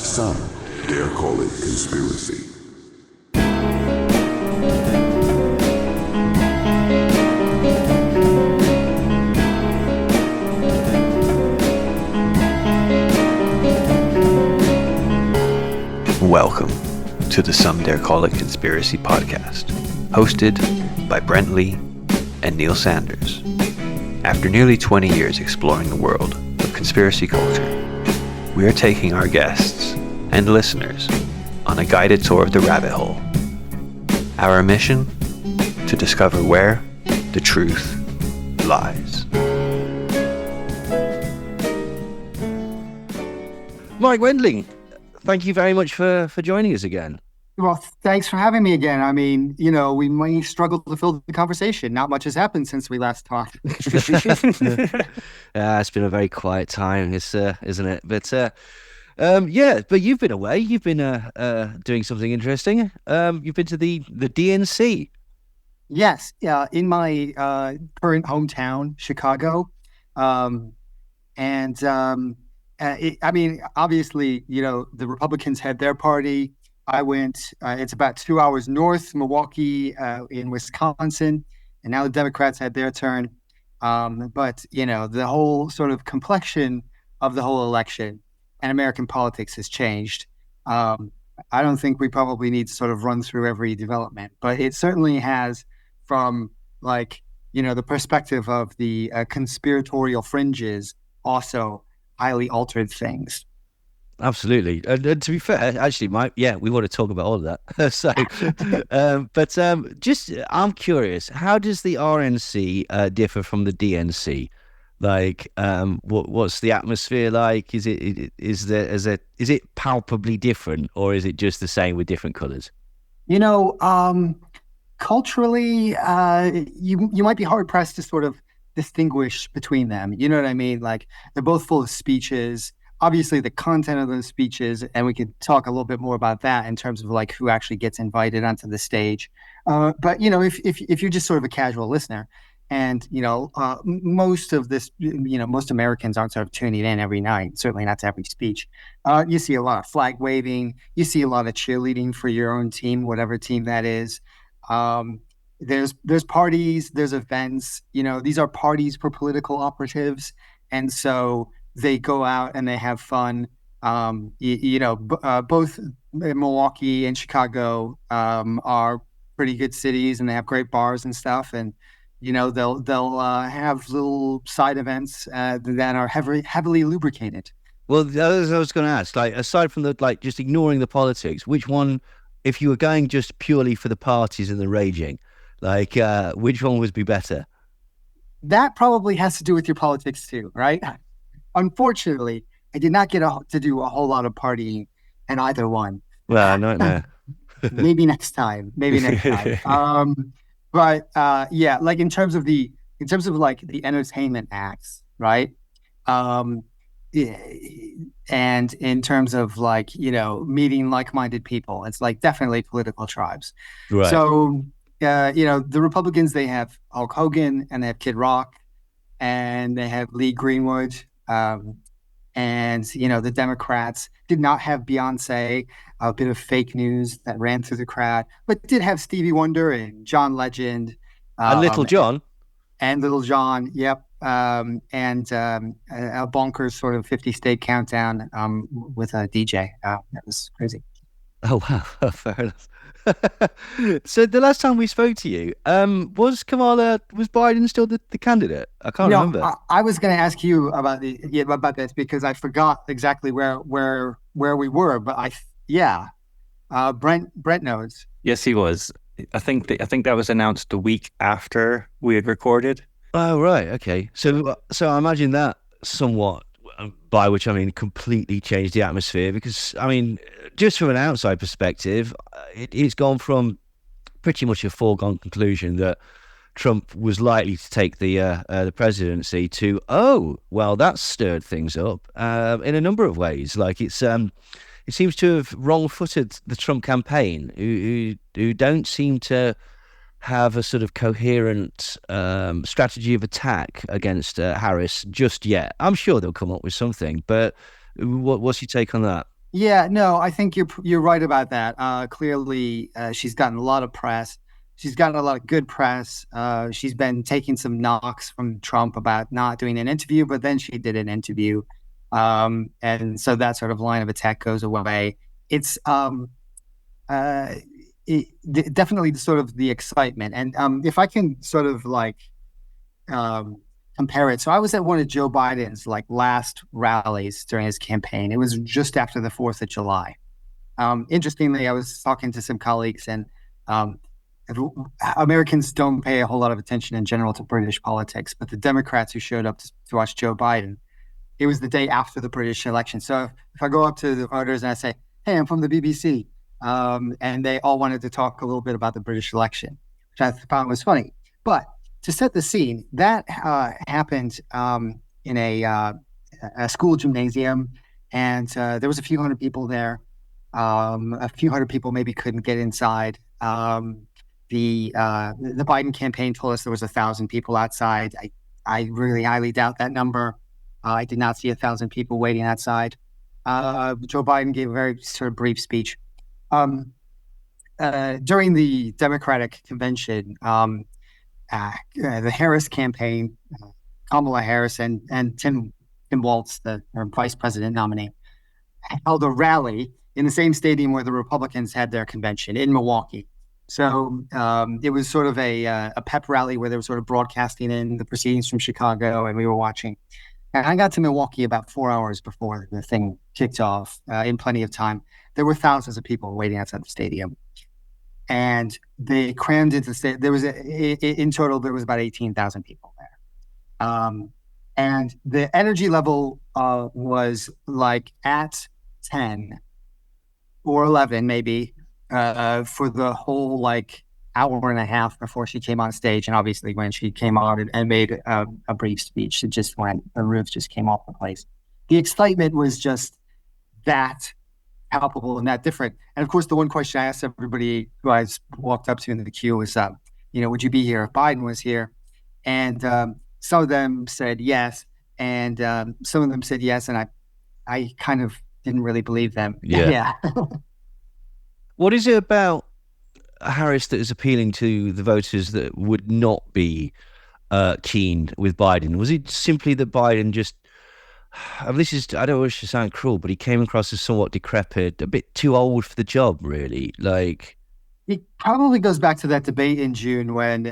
Some dare call it conspiracy. Welcome to the Some Dare Call It Conspiracy podcast, hosted by Brent Lee and Neil Sanders. After nearly 20 years exploring the world of conspiracy culture, we are taking our guests and listeners on a guided tour of the rabbit hole. Our mission? To discover where the truth lies. Mike Wendling, thank you very much for joining us again. Well, thanks for having me again. I mean, we may struggle to fill the conversation. Not much has happened since we last talked. It's been a very quiet time, isn't it? But but you've been away. You've been doing something interesting. You've been to the DNC. Yes, in my current hometown, Chicago, obviously, the Republicans had their party. I went, it's about 2 hours north, Milwaukee, in Wisconsin, and now the Democrats had their turn. But the whole sort of complexion of the whole election and American politics has changed. I don't think we probably need to sort of run through every development, but it certainly has, from the perspective of the conspiratorial fringes, also highly altered things. Absolutely. And to be fair, actually, Mike, we want to talk about all of that. I'm curious, how does the RNC differ from the DNC? What's the atmosphere like? Is it palpably different, or is it just the same with different colors? Culturally, you might be hard pressed to sort of distinguish between them. You know what I mean? Like, they're both full of speeches. Obviously, the content of those speeches, and we could talk a little bit more about that in terms of who actually gets invited onto the stage. But if you're just sort of a casual listener, and most of this, most Americans aren't sort of tuning in every night. Certainly not to every speech. You see a lot of flag waving. You see a lot of cheerleading for your own team, whatever team that is. There's parties, there's events. These are parties for political operatives, and so they go out and they have fun. Both Milwaukee and Chicago are pretty good cities, and they have great bars and stuff. And they'll have little side events that are heavily lubricated. Well, I was going to ask, aside from just ignoring the politics, which one, if you were going just purely for the parties and the raging, which one would be better? That probably has to do with your politics too, right? Unfortunately, I did not get to do a whole lot of partying in either one. Well, no. Maybe next time. But in terms of the entertainment acts, right? And in terms of meeting like-minded people, it's definitely political tribes. Right. So the Republicans, they have Hulk Hogan and they have Kid Rock and they have Lee Greenwood. And the Democrats did not have Beyonce, a bit of fake news that ran through the crowd, but did have Stevie Wonder and John Legend. And Little John. And Little John, yep. And a bonkers sort of 50-state countdown with a DJ. That was crazy. Oh, wow. Fair enough. So the last time we spoke to you, was Biden still the candidate? I can't remember. I was going to ask you about this because I forgot exactly where we were, but Brent knows. Yes, he was. I think that was announced the week after we had recorded. Oh, right. Okay. So I imagine that somewhat, by which I mean completely changed the atmosphere, because I mean, just from an outside perspective, it's gone from pretty much a foregone conclusion that Trump was likely to take the presidency to, that stirred things up in a number of ways. It seems to have wrong-footed the Trump campaign, who don't seem to have a sort of coherent strategy of attack against Harris just yet. I'm sure they'll come up with something, but what's your take on that? Yeah, no, I think you're right about that. Clearly, she's gotten a lot of press. She's gotten a lot of good press. She's been taking some knocks from Trump about not doing an interview, but then she did an interview, and so that sort of line of attack goes away. It's uh, definitely the sort of the excitement, and if I can sort of like um, compare it. So I was at one of Joe Biden's like last rallies during his campaign. It was just after the 4th of July. Interestingly, I was talking to some colleagues, and um, Americans don't pay a whole lot of attention in general to British politics, but the Democrats who showed up to watch Joe Biden, it was the day after the British election. So if I go up to the voters and I say, "Hey, I'm from the BBC," and they all wanted to talk a little bit about the British election, which I found was funny. But to set the scene, that happened in a school gymnasium, and there was a few hundred people there. A few hundred people maybe couldn't get inside. The Biden campaign told us there was 1,000 people outside. I really highly doubt that number. I did not see 1,000 people waiting outside. Joe Biden gave a very sort of brief speech. Um, During the Democratic convention, the Harris campaign, Kamala Harris and Tim Walz, the vice president nominee, held a rally in the same stadium where the Republicans had their convention in Milwaukee. So it was sort of a pep rally where they were sort of broadcasting in the proceedings from Chicago, and we were watching. And I got to Milwaukee about 4 hours before the thing kicked off, in plenty of time. There were thousands of people waiting outside the stadium, and they crammed into the stadium. In total, there was about 18,000 people there. And the energy level was like at 10 or 11 maybe for the whole like hour and a half before she came on stage. And obviously when she came on and made a brief speech, it just went, the roof just came off the place. The excitement was just that palpable and that different. And of course, the one question I asked everybody who I walked up to in the queue was, would you be here if Biden was here? And some of them said yes. And some of them said yes. And I kind of didn't really believe them. Yeah. Yeah. What is it about Harris that is appealing to the voters that would not be keen with Biden? Was it simply that Biden just, I don't wish to sound cruel, but he came across as somewhat decrepit, a bit too old for the job, really? Like, It probably goes back to that debate in June when,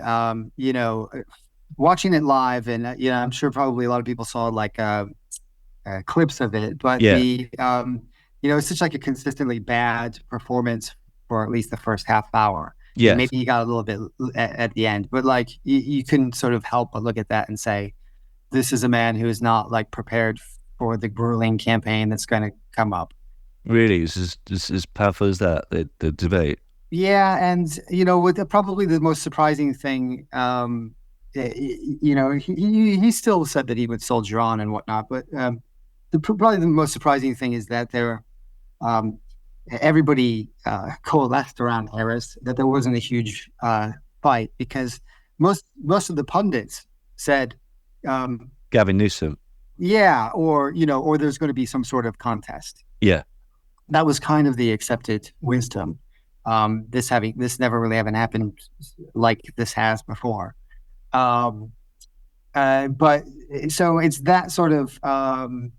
watching it live, and I'm sure probably a lot of people saw like clips of it, but yeah, it's such like a consistently bad performance for at least the first half hour. And yes, maybe he got a little bit at the end, but like you couldn't sort of help but look at that and say, this is a man who is not like prepared for the grueling campaign that's going to come up. really, it's as powerful as that, the debate. Yeah, and with probably the most surprising thing, he still said that he would soldier on and whatnot, but probably the most surprising thing is that um, everybody coalesced around Harris, that there wasn't a huge fight because most of the pundits said, Gavin Newsom. yeah, or there's going to be some sort of contest. Yeah. That was kind of the accepted wisdom. This never really having happened like this has before. But so it's that sort of, so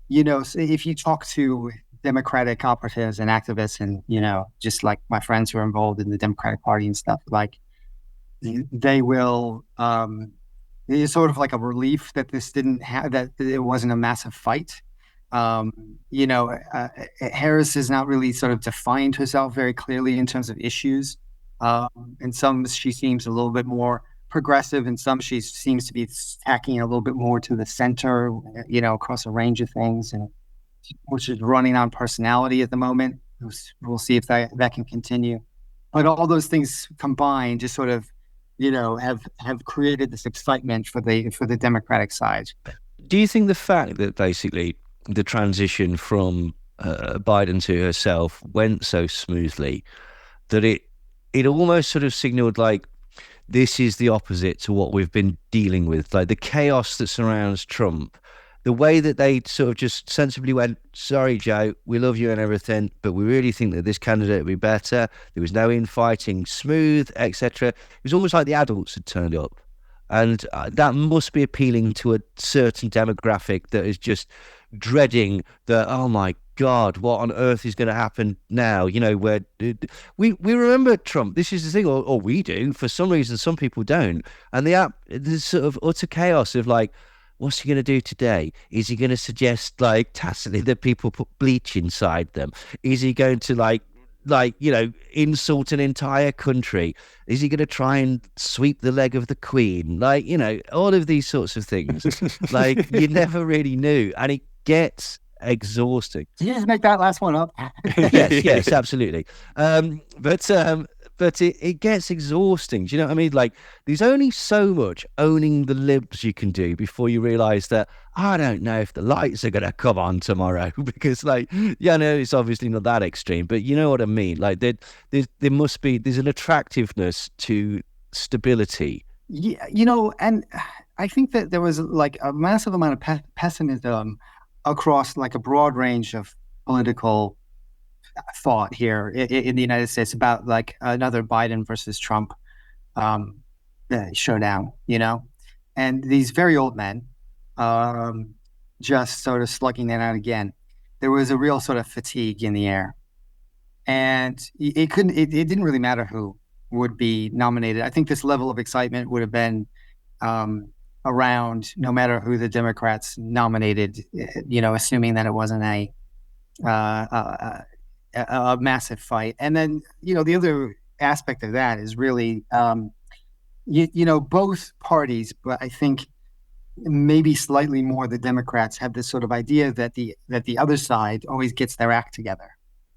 if you talk to Democratic operatives and activists and, just like my friends who are involved in the Democratic Party and stuff, like they will, it's sort of like a relief that this didn't have, that it wasn't a massive fight. Harris has not really sort of defined herself very clearly in terms of issues. In some, she seems a little bit more progressive. In some, she seems to be tacking a little bit more to the center, across a range of things, and which is running on personality at the moment. We'll see if that can continue. But all those things combined just sort of, have created this excitement for the Democratic side. Do you think the fact that basically the transition from Biden to herself went so smoothly that it almost sort of signaled like this is the opposite to what we've been dealing with, like the chaos that surrounds Trump the way that they sort of just sensibly went, sorry, Joe, we love you and everything, but we really think that this candidate would be better. There was no infighting, smooth, etc. It was almost like the adults had turned up. And that must be appealing to a certain demographic that is just dreading that, oh my God, what on earth is going to happen now? You know, where we remember Trump. This is the thing, or we do. For some reason, some people don't. And this sort of utter chaos of like, what's he going to do today? Is he going to suggest like tacitly that people put bleach inside them? Is he going to like, you know, insult an entire country? Is he going to try and sweep the leg of the Queen? Like, you know, all of these sorts of things. Like, you never really knew. And it gets exhausting. Did you just make that last one up? Yes, absolutely. But it gets exhausting. Do you know what I mean? Like, there's only so much owning the libs you can do before you realise that, I don't know if the lights are going to come on tomorrow. Because, like, yeah, no, it's obviously not that extreme, but you know what I mean? Like, there's an attractiveness to stability. Yeah, you know, and I think that there was like a massive amount of pessimism across like a broad range of political thought here in the United States about like another Biden versus Trump showdown, you know, and these very old men just sort of slugging it out again. There was a real sort of fatigue in the air, and it didn't really matter who would be nominated. I think this level of excitement would have been around no matter who the Democrats nominated, you know, assuming that it wasn't a massive fight. And then, you know, the other aspect of that is really, you know, both parties, but I think maybe slightly more the Democrats have this sort of idea that the other side always gets their act together,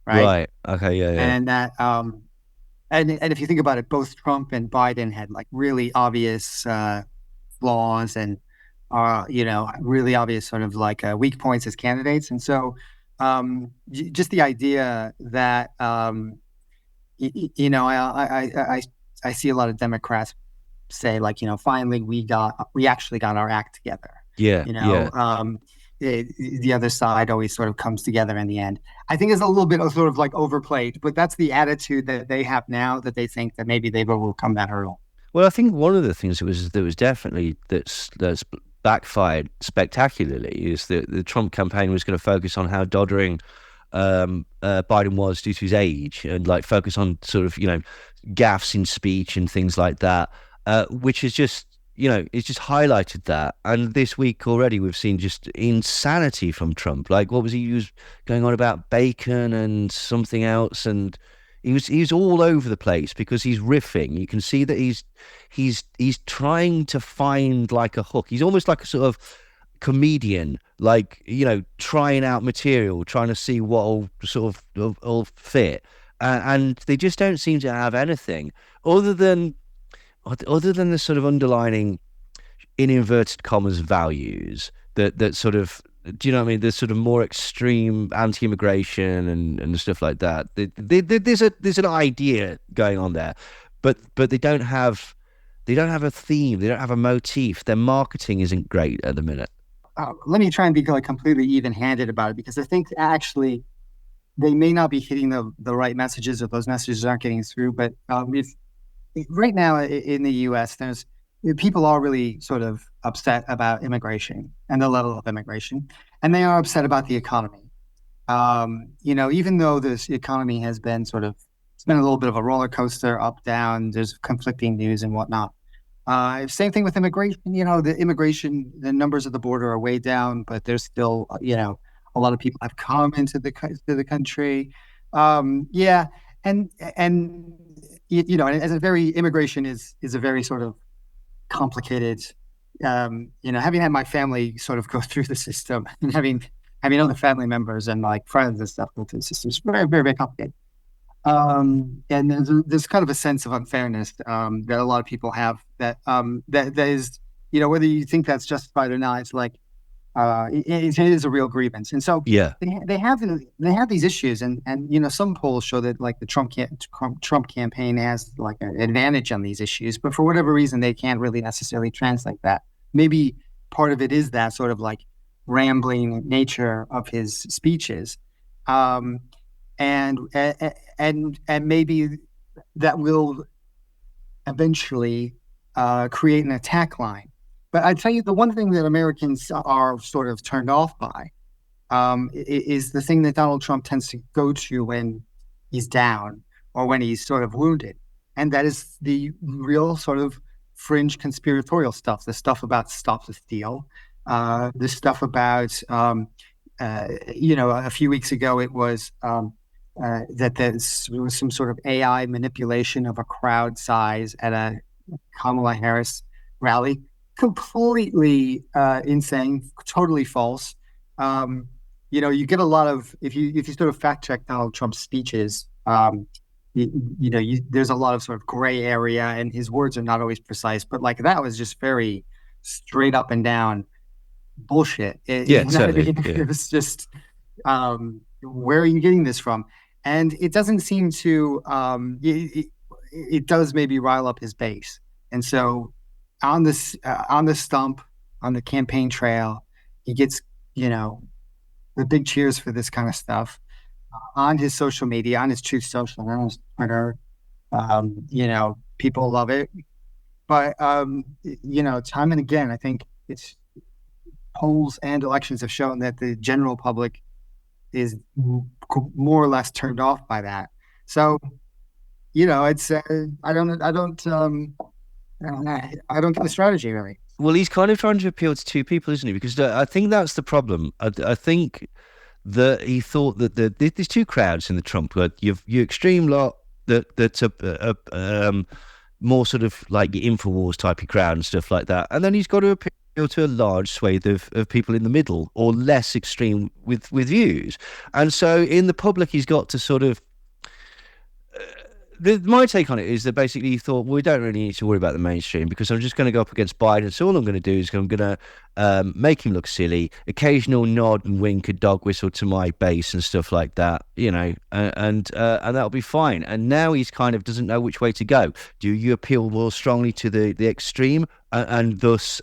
right? Okay, yeah. And that, and if you think about it, both Trump and Biden had like really obvious flaws and, you know, really obvious sort of like weak points as candidates. And so, just the idea that you know, I see a lot of Democrats say like, you know, finally we actually got our act together. Yeah, you know, the other side always sort of comes together in the end. I think it's a little bit of sort of like overplayed, but that's the attitude that they have now, that they think that maybe they've overcome that hurdle. Well, I think one of the things that was definitely that's backfired spectacularly is that the Trump campaign was going to focus on how doddering Biden was due to his age, and like focus on sort of, you know, gaffes in speech and things like that, which is just, you know, it's just highlighted that. And this week already we've seen just insanity from Trump. Like, what was he was going on about bacon and something else, and he's all over the place because he's riffing. You can see that he's trying to find like a hook. He's almost like a sort of comedian, like, you know, trying out material, trying to see what will sort of will fit. And they just don't seem to have anything other than the sort of underlining, in inverted commas, values that sort of, do you know what I mean? There's sort of more extreme anti-immigration and stuff like that. There's an idea going on there, but they don't have a theme. They don't have a motif. Their marketing isn't great at the minute. Let me try and be like completely even-handed about it, because I think actually they may not be hitting the right messages, or those messages aren't getting through. But right now in the U.S., people are really sort of upset about immigration and the level of immigration, and they are upset about the economy. You know, even though this economy has been it's been a little bit of a roller coaster, up, down, there's conflicting news and whatnot. Same thing with immigration. You know, the numbers at the border are way down, but there's still, you know, a lot of people have come into the country. Yeah. And you know, as immigration is a very sort of complicated, you know, having had my family sort of go through the system, and having other family members and like friends and stuff go through the system, it's very, very, very complicated. And there's kind of a sense of unfairness that a lot of people have, that is, you know, whether you think that's justified or not, it's like it is a real grievance. And so yeah, they have these issues, and you know, some polls show that like the Trump campaign has like an advantage on these issues, but for whatever reason they can't really necessarily translate that. Maybe part of it is that sort of like rambling nature of his speeches, um, and maybe that will eventually create an attack line. But I tell you, the one thing that Americans are sort of turned off by is the thing that Donald Trump tends to go to when he's down or when he's sort of wounded. And that is the real sort of fringe conspiratorial stuff, the stuff about Stop the Steal, the stuff about, a few weeks ago it was that there was some sort of AI manipulation of a crowd size at a Kamala Harris rally. Completely insane, totally false. You get a lot of if you sort of fact check Donald Trump's speeches, there's a lot of sort of gray area, and his words are not always precise. But like that was just very straight up and down bullshit. Yeah, totally. It was just where are you getting this from? And it doesn't seem to. It does maybe rile up his base, and so on the stump, on the campaign trail, he gets the big cheers for this kind of stuff on his social media, on his Truth Social, on his Twitter. People love it, but time and again, I think it's polls and elections have shown that the general public is more or less turned off by that. So, it's I don't get the strategy really. Well, he's kind of trying to appeal to two people, isn't he? Because I think that's the problem. I think that he thought that there's two crowds in the Trump. Your extreme lot that's more sort of like your InfoWars type of crowd and stuff like that, and then he's got to appeal to a large swathe of people in the middle or less extreme with views. And so in the public, he's got to sort of. My take on it is that basically he thought, well, we don't really need to worry about the mainstream because I'm just going to go up against Biden. So all I'm going to do is I'm going to make him look silly, occasional nod and wink, a dog whistle to my base and stuff like that, and that'll be fine. And now he's kind of doesn't know which way to go. Do you appeal more strongly to the extreme and thus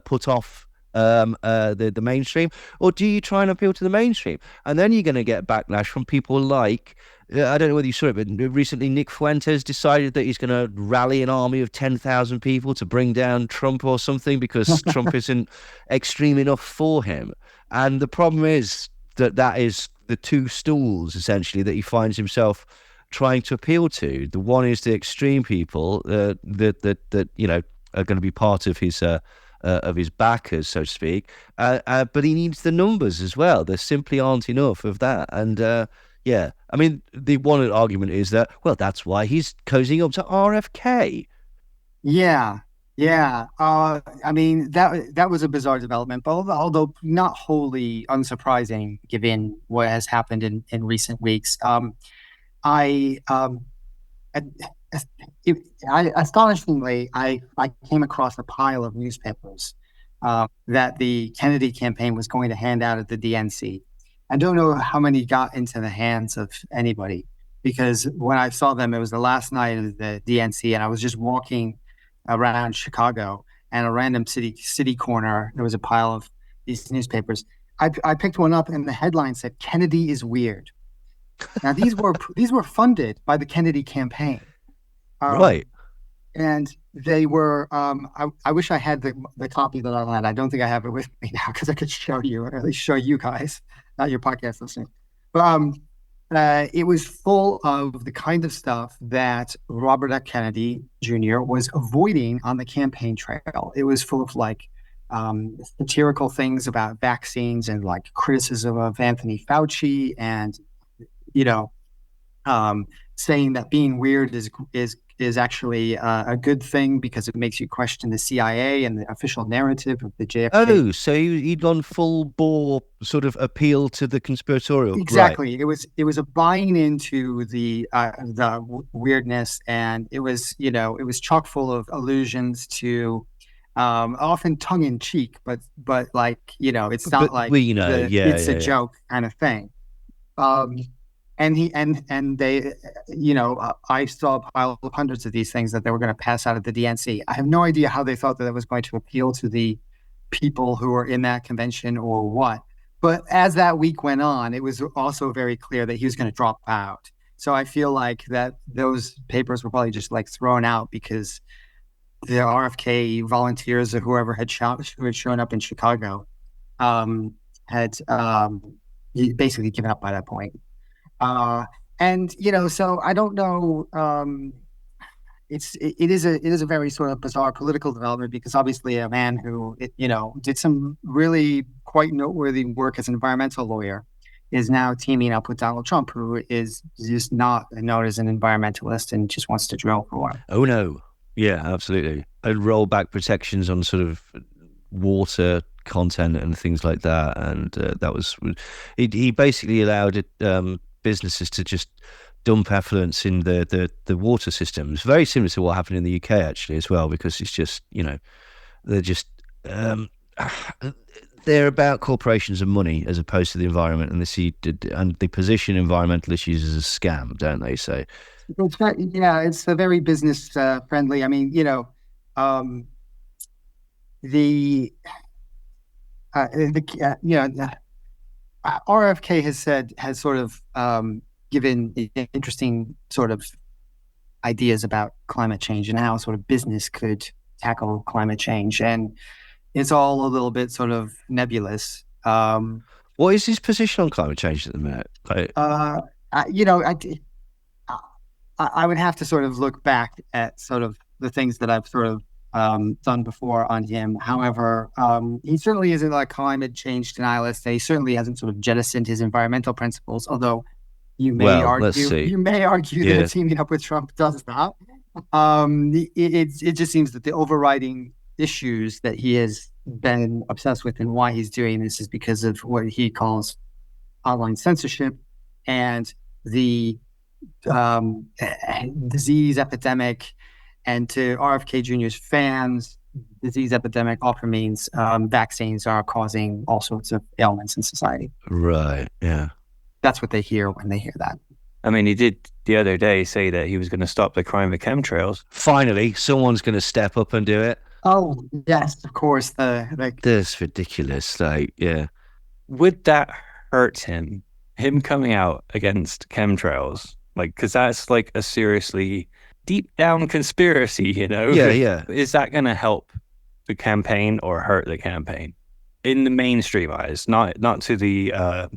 put off the mainstream, or do you try and appeal to the mainstream? And then you're going to get backlash from people like. I don't know whether you saw it, but recently Nick Fuentes decided that he's going to rally an army of 10,000 people to bring down Trump or something because Trump isn't extreme enough for him. And the problem is that is the two stools, essentially, that he finds himself trying to appeal to. The one is the extreme people that are going to be part of his backers, so to speak. But he needs the numbers as well. There simply aren't enough of that. And yeah, I mean, the one argument is that, well, that's why he's cozying up to RFK. Yeah. I mean, that was a bizarre development, but although not wholly unsurprising given what has happened in recent weeks. Astonishingly, I came across a pile of newspapers that the Kennedy campaign was going to hand out at the DNC. I don't know how many got into the hands of anybody because when I saw them, it was the last night of the DNC, and I was just walking around Chicago, and a random city corner, there was a pile of these newspapers. I picked one up, and the headline said, "Kennedy is weird." Now these were funded by the Kennedy campaign. Right. And they were, I wish I had the copy that I had. I don't think I have it with me now because I could show you, or at least show you guys, not your podcast listeners. But it was full of the kind of stuff that Robert F. Kennedy Jr. was avoiding on the campaign trail. It was full of like satirical things about vaccines and like criticism of Anthony Fauci and, saying that being weird is actually a good thing because it makes you question the CIA and the official narrative of the JFK. Oh, so he'd gone full bore sort of appeal to the conspiratorial. Exactly. Right. It was a buying into the weirdness, and it was chock full of allusions to often tongue in cheek, but like it's not like it's a joke kind of thing. And they, I saw a pile of hundreds of these things that they were going to pass out at the DNC. I have no idea how they thought that it was going to appeal to the people who were in that convention or what. But as that week went on, it was also very clear that he was going to drop out. So I feel like that those papers were probably just like thrown out because the RFK volunteers or whoever who had shown up in Chicago had basically given up by that point. And so I don't know. It is a very sort of bizarre political development because obviously a man who did some really quite noteworthy work as an environmental lawyer is now teaming up with Donald Trump, who is just not known as an environmentalist and just wants to drill for one. Oh no, yeah, absolutely. And roll back protections on sort of water content and things like that, and that was he basically allowed businesses to just dump effluents in the water systems. Very similar to what happened in the UK actually as well, because it's just they're just they're about corporations and money as opposed to the environment, and they position environmental issues as a scam, don't they? So it's a very business friendly. I mean, the RFK has sort of given interesting sort of ideas about climate change and how sort of business could tackle climate change, and it's all a little bit sort of nebulous. What is his position on climate change at the minute? I would have to sort of look back at sort of the things that I've sort of done before on him. However, he certainly isn't a climate change denialist. He certainly hasn't sort of jettisoned his environmental principles, although you may argue that teaming up with Trump does that. It just seems that the overriding issues that he has been obsessed with and why he's doing this is because of what he calls online censorship and the disease epidemic. And to RFK Jr.'s fans, disease epidemic often means vaccines are causing all sorts of ailments in society. Right, yeah. That's what they hear when they hear that. I mean, he did the other day say that he was going to stop the crime of chemtrails. Finally, someone's going to step up and do it. Oh, yes, of course. That's ridiculous. Yeah. Would that hurt him coming out against chemtrails? Because that's like a seriously deep down conspiracy, Yeah. Is that going to help the campaign or hurt the campaign in the mainstream eyes, not to the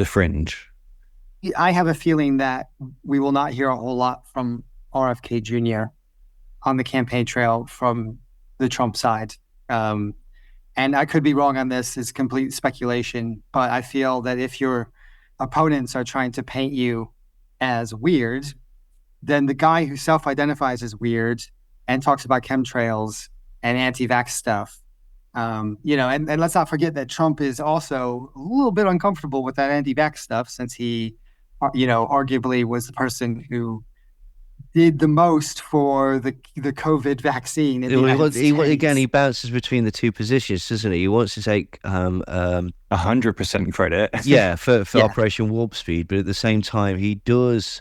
fringe? I have a feeling that we will not hear a whole lot from RFK Jr. on the campaign trail from the Trump side. And I could be wrong on this. It's complete speculation, but I feel that if your opponents are trying to paint you as weird, then the guy who self-identifies as weird and talks about chemtrails and anti-vax stuff, and let's not forget that Trump is also a little bit uncomfortable with that anti-vax stuff since he, arguably was the person who did the most for the COVID vaccine in the United States. Again, he bounces between the two positions, doesn't he? He wants to take 100% credit. Yeah, for Operation Warp Speed, but at the same time, he does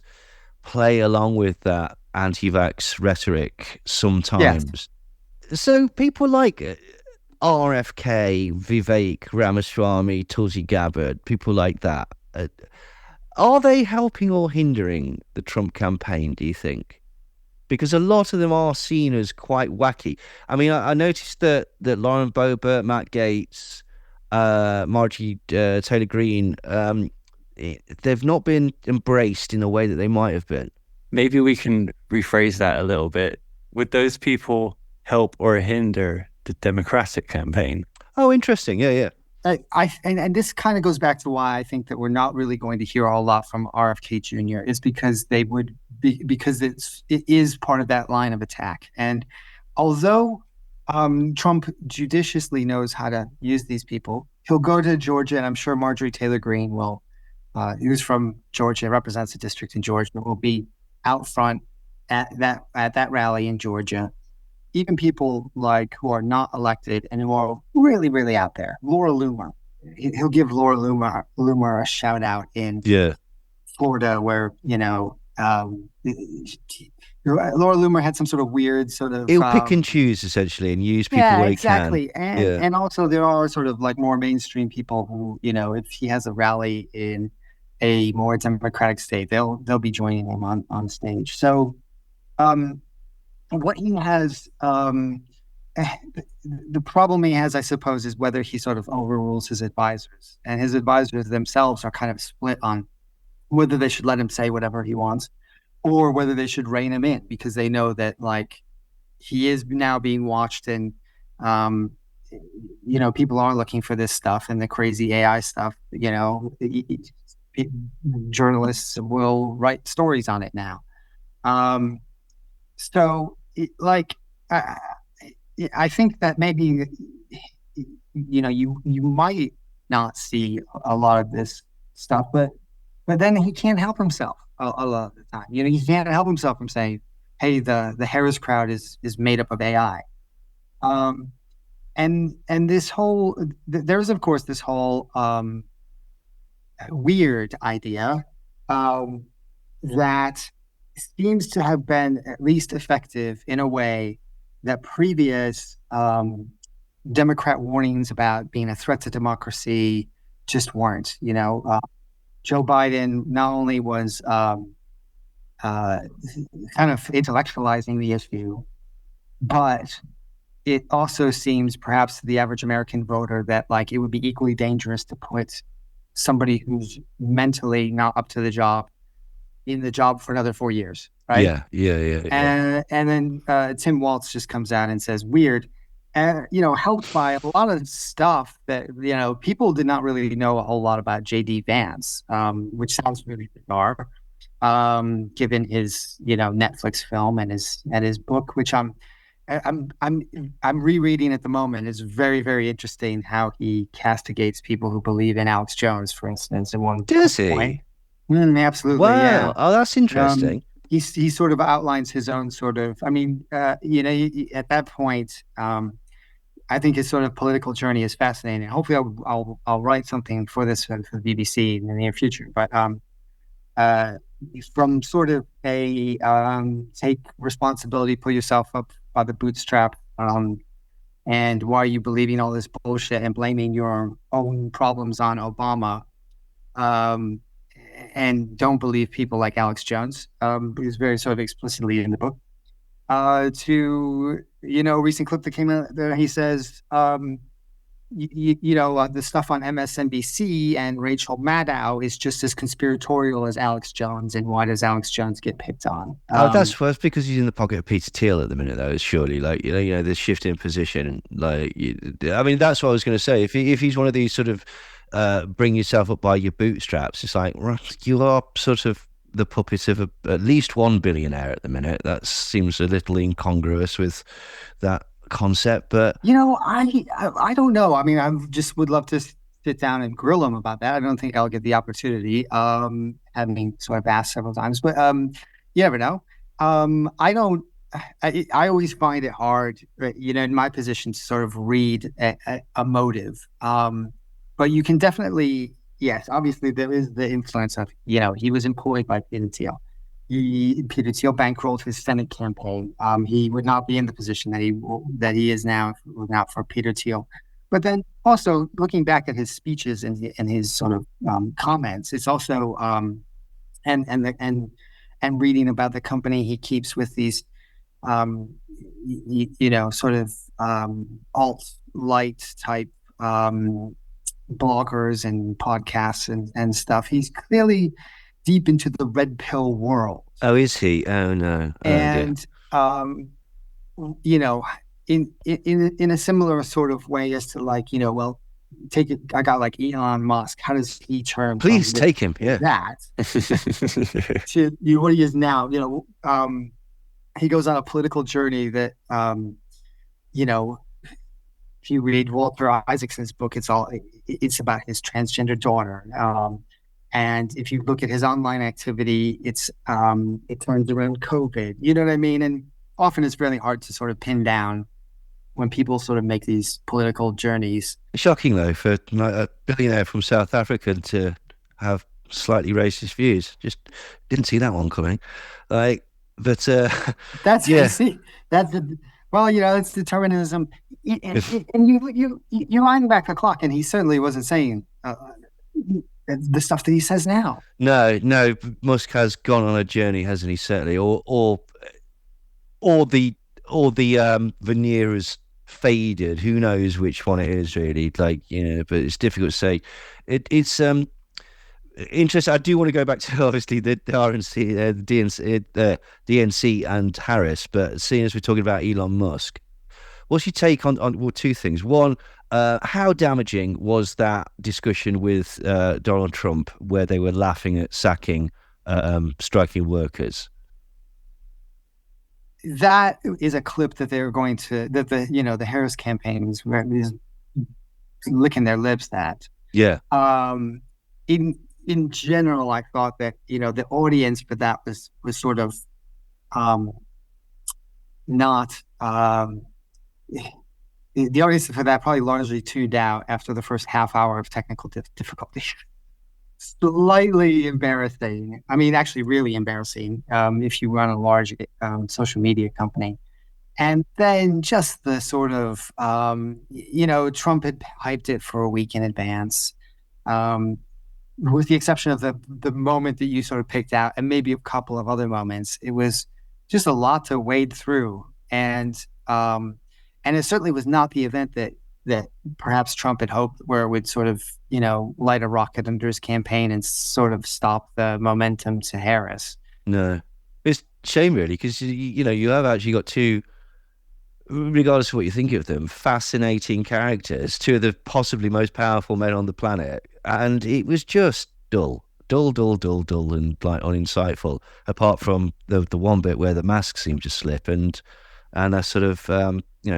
play along with that anti-vax rhetoric sometimes. Yes. So people like RFK, Vivek Ramaswamy, Tulsi Gabbard, people like that, are they helping or hindering the Trump campaign, do you think? Because a lot of them are seen as quite wacky. I mean, I noticed that Lauren Boebert, Matt Gaetz, Marjorie Taylor Greene, they've not been embraced in the way that they might have been. Maybe we can rephrase that a little bit. Would those people help or hinder the Democratic campaign? Oh, interesting. Yeah. And this kind of goes back to why I think that we're not really going to hear a whole lot from RFK Jr. is because because it is part of that line of attack. And although Trump judiciously knows how to use these people, he'll go to Georgia, and I'm sure Marjorie Taylor Greene will, who's from Georgia, represents the district in Georgia, will be out front at that rally in Georgia. Even people who are not elected and who are really, really out there. Laura Loomer. He'll give Laura Loomer a shout out in Florida, where Laura Loomer had some sort of weird sort of He'll pick and choose essentially and use people yeah, where he can. exactly. And Yeah. and also there are sort of like more mainstream people who, if he has a rally in a more democratic state, they'll be joining him on stage. So um what he has eh, the problem he has, I suppose, is whether he sort of overrules his advisors. And his advisors themselves are kind of split on whether they should let him say whatever he wants or whether they should rein him in, because they know that like he is now being watched, and um, people are looking for this stuff and the crazy AI stuff. Journalists will write stories on it now. Um, so, I, I think that maybe you might not see a lot of this stuff, but then he can't help himself a lot of the time. He can't help himself from saying, "Hey, the Harris crowd is made up of AI." Um, and this whole there's of course this whole weird idea um, that seems to have been at least effective in a way that previous Democrat warnings about being a threat to democracy just weren't. Joe Biden not only was uh, kind of intellectualizing the issue, but it also seems perhaps to the average American voter that like it would be equally dangerous to put somebody who's mentally not up to the job in the job for another 4 years, right? Yeah. And then Tim Waltz just comes out and says, "Weird," and helped by a lot of stuff that people did not really know a whole lot about J.D. Vance, which sounds really bizarre, given his Netflix film and his book, which I'm rereading at the moment. It's very, very interesting how he castigates people who believe in Alex Jones, for instance. At one Does point, he? absolutely, yeah. Wow. Oh, that's interesting. He sort of outlines his own sort of. I mean, at that point, I think his sort of political journey is fascinating. Hopefully, I'll write something for this for the BBC in the near future. But uh, from sort of a take responsibility, pull yourself up by the bootstrap, and why are you believing all this bullshit and blaming your own problems on Obama, um, and don't believe people like Alex Jones, who's very sort of explicitly in the book, to recent clip that came out there. He says, the stuff on MSNBC and Rachel Maddow is just as conspiratorial as Alex Jones, and why does Alex Jones get picked on? That's because he's in the pocket of Peter Thiel at the minute, though. Surely, like this shift in position. Like, I mean, that's what I was going to say. If he's one of these sort of bring yourself up by your bootstraps, it's like, right, you are sort of the puppet of at least one billionaire at the minute. That seems a little incongruous with that concept, but I don't know. I mean, I just would love to sit down and grill him about that. I don't think I'll get the opportunity, having sort of asked several times, but you never know. I don't. I always find it hard, in my position to sort of read a motive. But you can definitely, yes, obviously there is the influence of, he was employed by Peter Thiel. Peter Thiel bankrolled his Senate campaign. He would not be in the position that he is now without for Peter Thiel. But then also looking back at his speeches and his sort of comments, it's also and reading about the company he keeps with these sort of alt-light type bloggers and podcasts and stuff. He's clearly deep into the red pill world. Oh, is he? Oh no. And in a similar sort of way as to like, well, take it. I got like Elon Musk. How does he turn? Please take him. Yeah. That to what he is now. He goes on a political journey that if you read Walter Isaacson's book, it's about his transgender daughter. And if you look at his online activity, it turns around COVID. You know what I mean? And often it's really hard to sort of pin down when people sort of make these political journeys. Shocking, though, for a billionaire from South Africa to have slightly racist views. Just didn't see that one coming. Like, But That's yeah, see, that's the well, it's determinism, and you're lying back the clock, and he certainly wasn't saying the stuff that he says now. no, Musk has gone on a journey, hasn't he? Certainly, or the veneer has faded. Who knows which one it is really? Like, but it's difficult to say. It's interesting. I do want to go back to obviously the RNC, the DNC, DNC and Harris, but seeing as we're talking about Elon Musk, what's your take on well, two things? One, how damaging was that discussion with Donald Trump, where they were laughing at sacking striking workers? That is a clip that they're going to that the Harris campaign is licking their lips at. Yeah. In general, I thought that the audience for that was sort of not the audience for that probably largely tuned out after the first half hour of technical difficulty. Slightly embarrassing. I mean, actually, really embarrassing if you run a large social media company. And then just the sort of, Trump had hyped it for a week in advance, with the exception of the moment that you sort of picked out, and maybe a couple of other moments. It was just a lot to wade through, and it certainly was not the event that perhaps Trump had hoped, where it would sort of, light a rocket under his campaign and sort of stop the momentum to Harris. No, it's a shame really, because you have actually got two, regardless of what you think of them, fascinating characters, two of the possibly most powerful men on the planet, and it was just dull, and like uninsightful. Apart from the one bit where the mask seemed to slip, and that sort of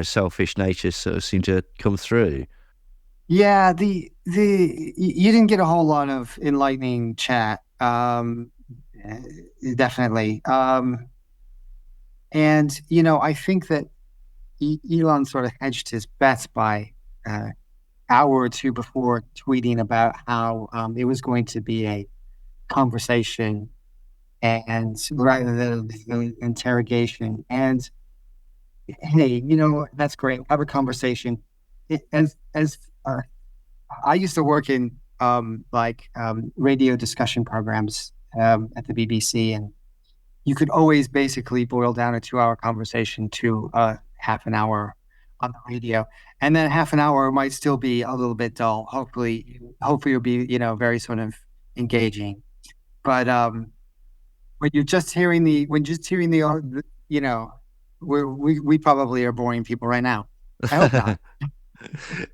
selfish nature sort of seemed to come through. Yeah, you didn't get a whole lot of enlightening chat, definitely. And I think that Elon sort of hedged his bets by hour or two before tweeting about how it was going to be a conversation and rather than an interrogation. And hey, that's great. Have a conversation. As I used to work in radio discussion programs at the BBC, and you could always basically boil down a 2-hour conversation to half an hour on the radio, and then half an hour might still be a little bit dull. Hopefully it'll be very sort of engaging. But when just hearing the we probably are boring people right now. I hope not.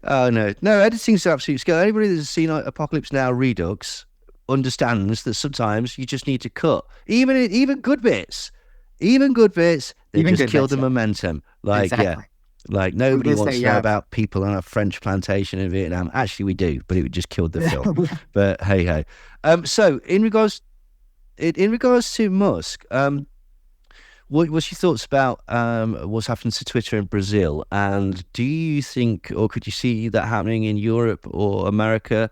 Oh no, editing's absolute skill. Anybody that's seen Apocalypse Now Redux understands that sometimes you just need to cut even good bits. They just kill the momentum. Like exactly. Like nobody wants to know about people on a French plantation in Vietnam. Actually, we do, but it would just kill the film. But hey. So in regards to Musk, what's your thoughts about what's happened to Twitter in Brazil? And do you think, or could you see that happening in Europe or America?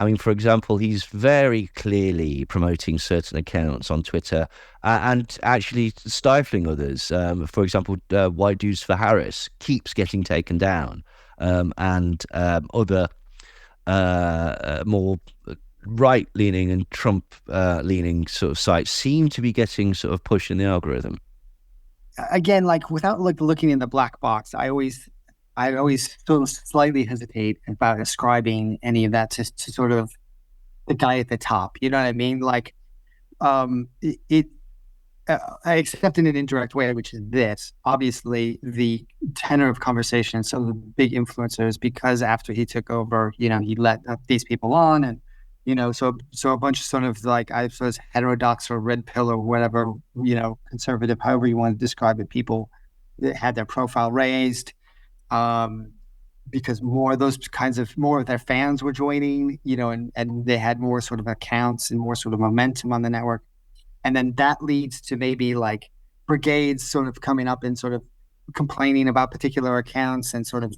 I mean, for example, he's very clearly promoting certain accounts on Twitter and actually stifling others. For example, White Dudes for Harris keeps getting taken down, and other more right-leaning and Trump-leaning sort of sites seem to be getting sort of pushed in the algorithm. Again, like without looking in the black box, I always sort of slightly hesitate about ascribing any of that to sort of the guy at the top. You know what I mean? Like, I accept in an indirect way, which is this. Obviously, the tenor of conversation, some of the big influencers, because after he took over, he let these people on, and so a bunch of sort of like, I suppose, heterodox or red pill or whatever, conservative, however you want to describe it, people that had their profile raised, because more of their fans were joining, and they had more sort of accounts and more sort of momentum on the network. And then that leads to maybe like brigades sort of coming up and sort of complaining about particular accounts and sort of,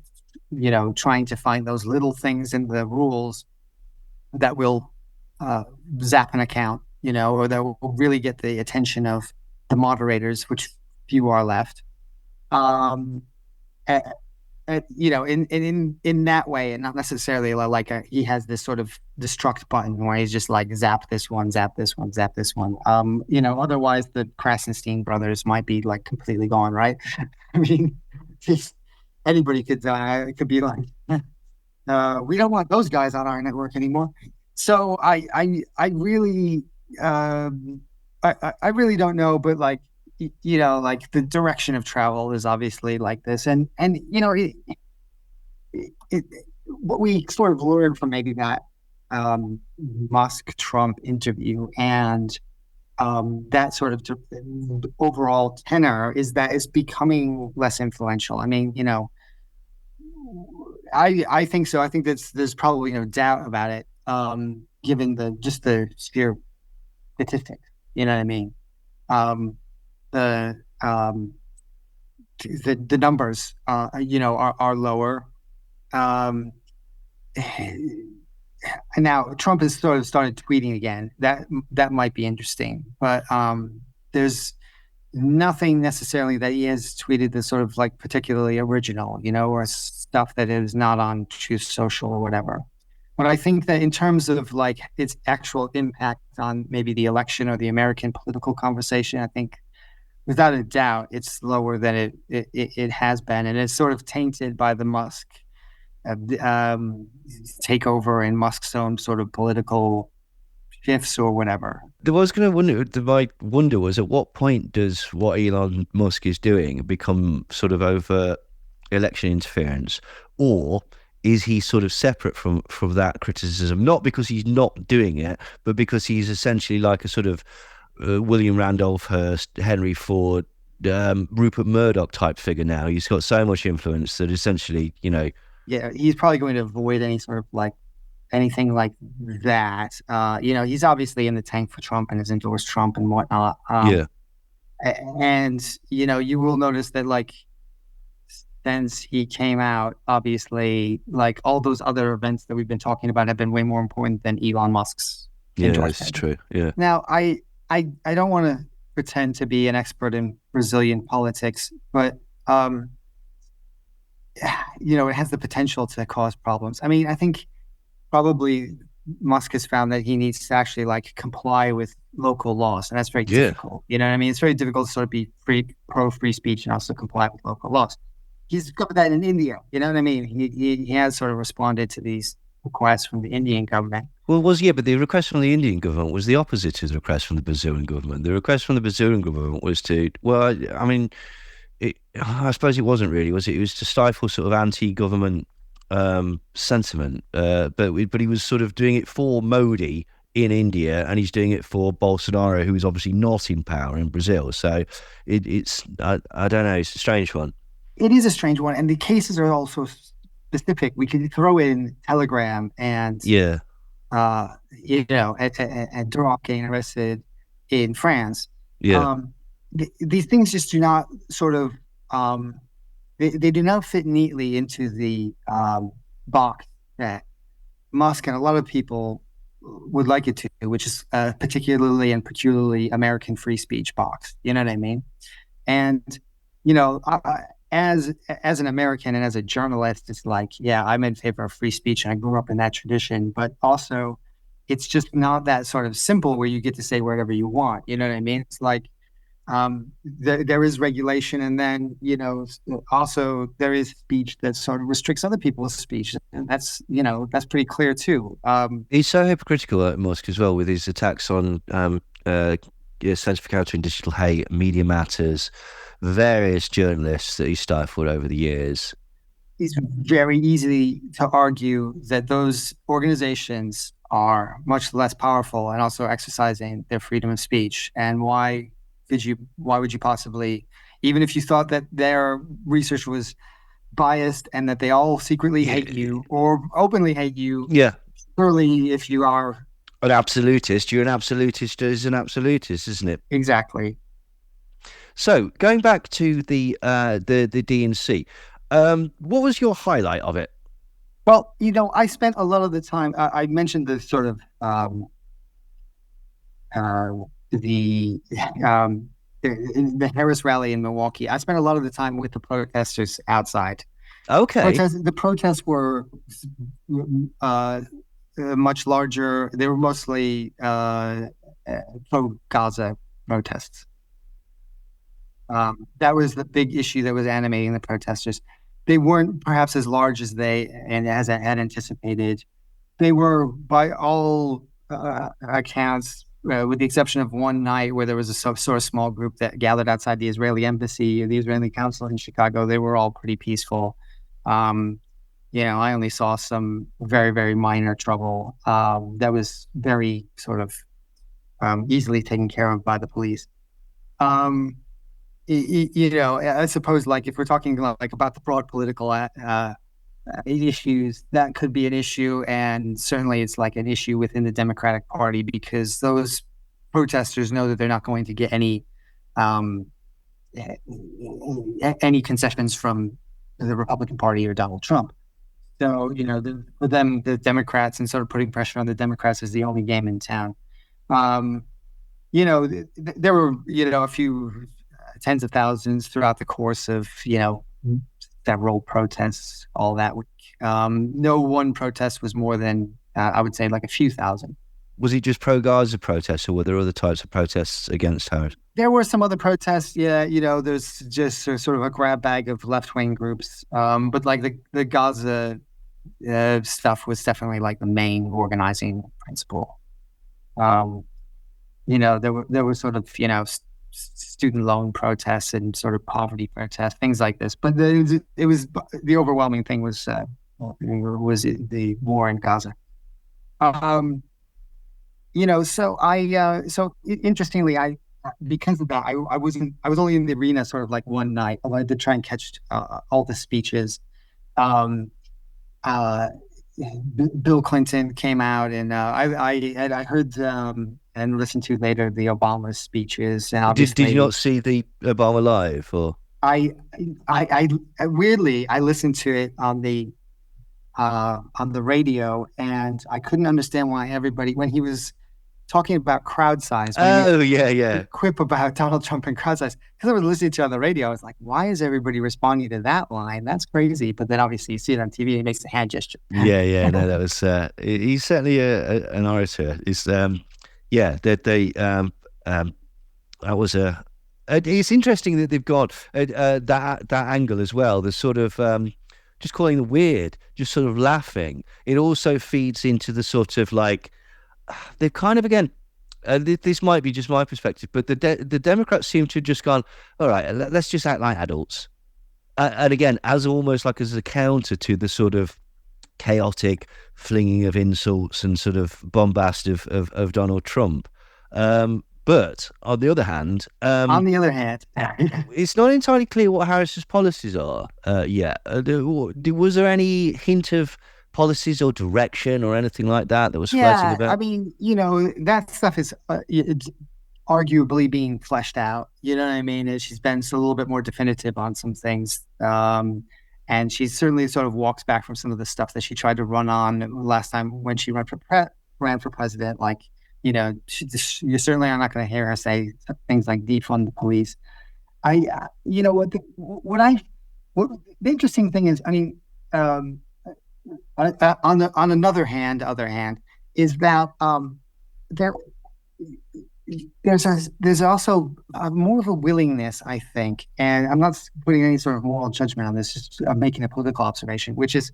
trying to find those little things in the rules that will zap an account, or that will really get the attention of the moderators, which few are left. Um, in that way, and not necessarily like he has this sort of destruct button where he's just like zap this one, zap this one, zap this one. Otherwise the Krasenstein brothers might be like completely gone, right? I mean, anybody could die. It could be like, we don't want those guys on our network anymore. So I really, I really don't know, but like, like the direction of travel is obviously like this, and what we sort of learned from maybe that Musk Trump interview and that sort of overall tenor is that it's becoming less influential. I mean, I think so. I think there's probably no doubt about it, given the sheer statistics. You know what I mean? The the numbers, are lower. And now Trump has sort of started tweeting again. That might be interesting, but there's nothing necessarily that he has tweeted that's sort of like particularly original, or stuff that is not on Truth Social or whatever. But I think that in terms of like its actual impact on maybe the election or the American political conversation, I think without a doubt it's lower than it has been, and it's sort of tainted by the Musk takeover and Musk's own sort of political shifts or whatever. I was going to wonder, my wonder was, at what point does what Elon Musk is doing become sort of over election interference, or is he sort of separate from that criticism? Not because he's not doing it, but because he's essentially like a sort of William Randolph Hearst, Henry Ford, Rupert Murdoch type figure now. He's got so much influence that essentially, Yeah, he's probably going to avoid any sort of like anything like that. He's obviously in the tank for Trump and has endorsed Trump and whatnot. Yeah. And, you will notice that like since he came out, obviously, like all those other events that we've been talking about have been way more important than Elon Musk's endorsement. That's true. Yeah. Now, I don't want to pretend to be an expert in Brazilian politics, but it has the potential to cause problems. I mean, I think probably Musk has found that he needs to actually like comply with local laws, and that's very difficult. You know what I mean? It's very difficult to sort of be pro free speech and also comply with local laws. He's got that in India. You know what I mean? He has sort of responded to these requests from the Indian government. Well, but the request from the Indian government was the opposite to the request from the Brazilian government. The request from the Brazilian government was I suppose it wasn't really, was it? It was to stifle sort of anti-government sentiment, but he was sort of doing it for Modi in India, and he's doing it for Bolsonaro, who is obviously not in power in Brazil. So it's I don't know, it's a strange one. It is a strange one, and the cases are also specific. We could throw in Telegram and and Duroc getting arrested in France. These things just do not sort of they do not fit neatly into the box that Musk and a lot of people would like it to, which is particularly and peculiarly American free speech box. You know what I mean? And as an American and as a journalist, it's like, yeah, I'm in favor of free speech and I grew up in that tradition, but also it's just not that sort of simple where you get to say whatever you want. You know what I mean? It's like there is regulation, and then also there is speech that sort of restricts other people's speech, and that's pretty clear too. He's so hypocritical, Musk, as well, with his attacks on Centre for Countering Digital Hate, Media Matters, various journalists that he stifled over the years. It's very easy to argue that those organizations are much less powerful and also exercising their freedom of speech. And why would you possibly, even if you thought that their research was biased and that they all secretly hate you or openly hate you? Yeah. Surely if you are an absolutist, you're an absolutist is an absolutist, isn't it? Exactly. So going back to the DNC, what was your highlight of it? Well, I spent a lot of the time. I mentioned the sort of the the Harris rally in Milwaukee. I spent a lot of the time with the protesters outside. Okay. The protests were much larger. They were mostly pro-Gaza protests. That was the big issue that was animating the protesters. They weren't perhaps as large as I had anticipated. They were, by all accounts, with the exception of one night where there was a sort of small group that gathered outside the Israeli embassy, the Israeli consulate in Chicago. They were all pretty peaceful. I only saw some very, very minor trouble that was very sort of easily taken care of by the police. I suppose, like, if we're talking like about the broad political issues, that could be an issue, and certainly it's like an issue within the Democratic Party, because those protesters know that they're not going to get any concessions from the Republican Party or Donald Trump. So, for them, the Democrats, and sort of putting pressure on the Democrats, is the only game in town. There were, a few tens of thousands throughout the course of, several protests all that week. No one protest was more than, I would say, like a few thousand. Was it just pro-Gaza protests, or were there other types of protests against Harris? There were some other protests, yeah. There's just sort of a grab bag of left-wing groups. But like the Gaza stuff was definitely like the main organizing principle. There were sort of, student loan protests and sort of poverty protests, things like this. But it was the overwhelming thing was the war in Gaza. Interestingly, because of that, I was only in the arena sort of like one night. I wanted to try and catch all the speeches. Bill Clinton came out, and I heard and listened to later the Obama speeches. And did you not see the Obama live, or? I weirdly I listened to it on the radio, and I couldn't understand why everybody, when he was talking about crowd size. Quip about Donald Trump and crowd size. Because I was listening to it on the radio, I was like, why is everybody responding to that line? That's crazy. But then obviously you see it on TV, he makes a hand gesture. No, that was, he's certainly an orator. It's interesting that they've got that angle as well. The sort of, just calling it weird, just sort of laughing. It also feeds into the sort of like, they've kind of, again, this might be just my perspective, but the Democrats seem to have just gone, all right, let's just act like adults. And again, as almost like as a counter to the sort of chaotic flinging of insults and sort of bombast of Donald Trump. But on the other hand, it's not entirely clear what Harris's policies are yet. Was there any hint of policies or direction or anything like that was floating about? I mean, that stuff is arguably being fleshed out. You know what I mean? She's been a little bit more definitive on some things. And she certainly sort of walks back from some of the stuff that she tried to run on last time when she ran for president. Like, you certainly are not going to hear her say things like defund the police. The interesting thing is, I mean, on another hand, is that there's also more of a willingness, I think, and I'm not putting any sort of moral judgment on this, just making a political observation, which is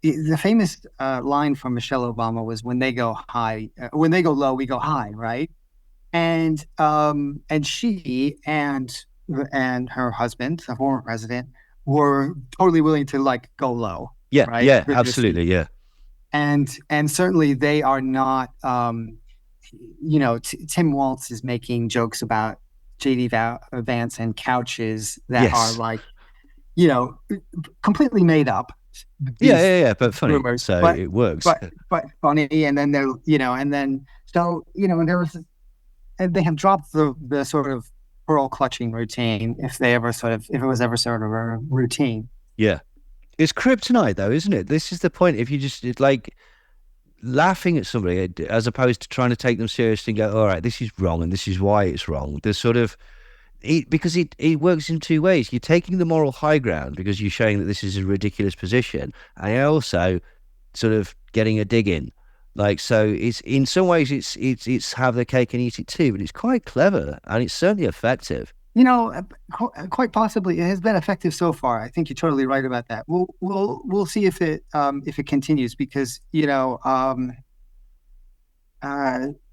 the famous line from Michelle Obama was, when they go low, we go high, right? And she and her husband, the former president, were totally willing to like go low. Yeah, right? Yeah, absolutely, yeah. And certainly they are not. Tim Walz is making jokes about J.D. Vance and couches that are like, completely made up. But funny. Rumors, so it works. But funny, and then they're and there was, and they have dropped the sort of pearl clutching routine if it was ever sort of a routine. Yeah, it's kryptonite though, isn't it? This is the point. If you just laughing at somebody as opposed to trying to take them seriously and go, all right, this is wrong and this is why it's wrong. There's sort of because it works in two ways. You're taking the moral high ground because you're showing that this is a ridiculous position, and you're also sort of getting a dig in. Like, so it's in some ways it's have the cake and eat it too, but it's quite clever and it's certainly effective. Quite possibly it has been effective so far. I think you're totally right about that. We'll see if it continues, because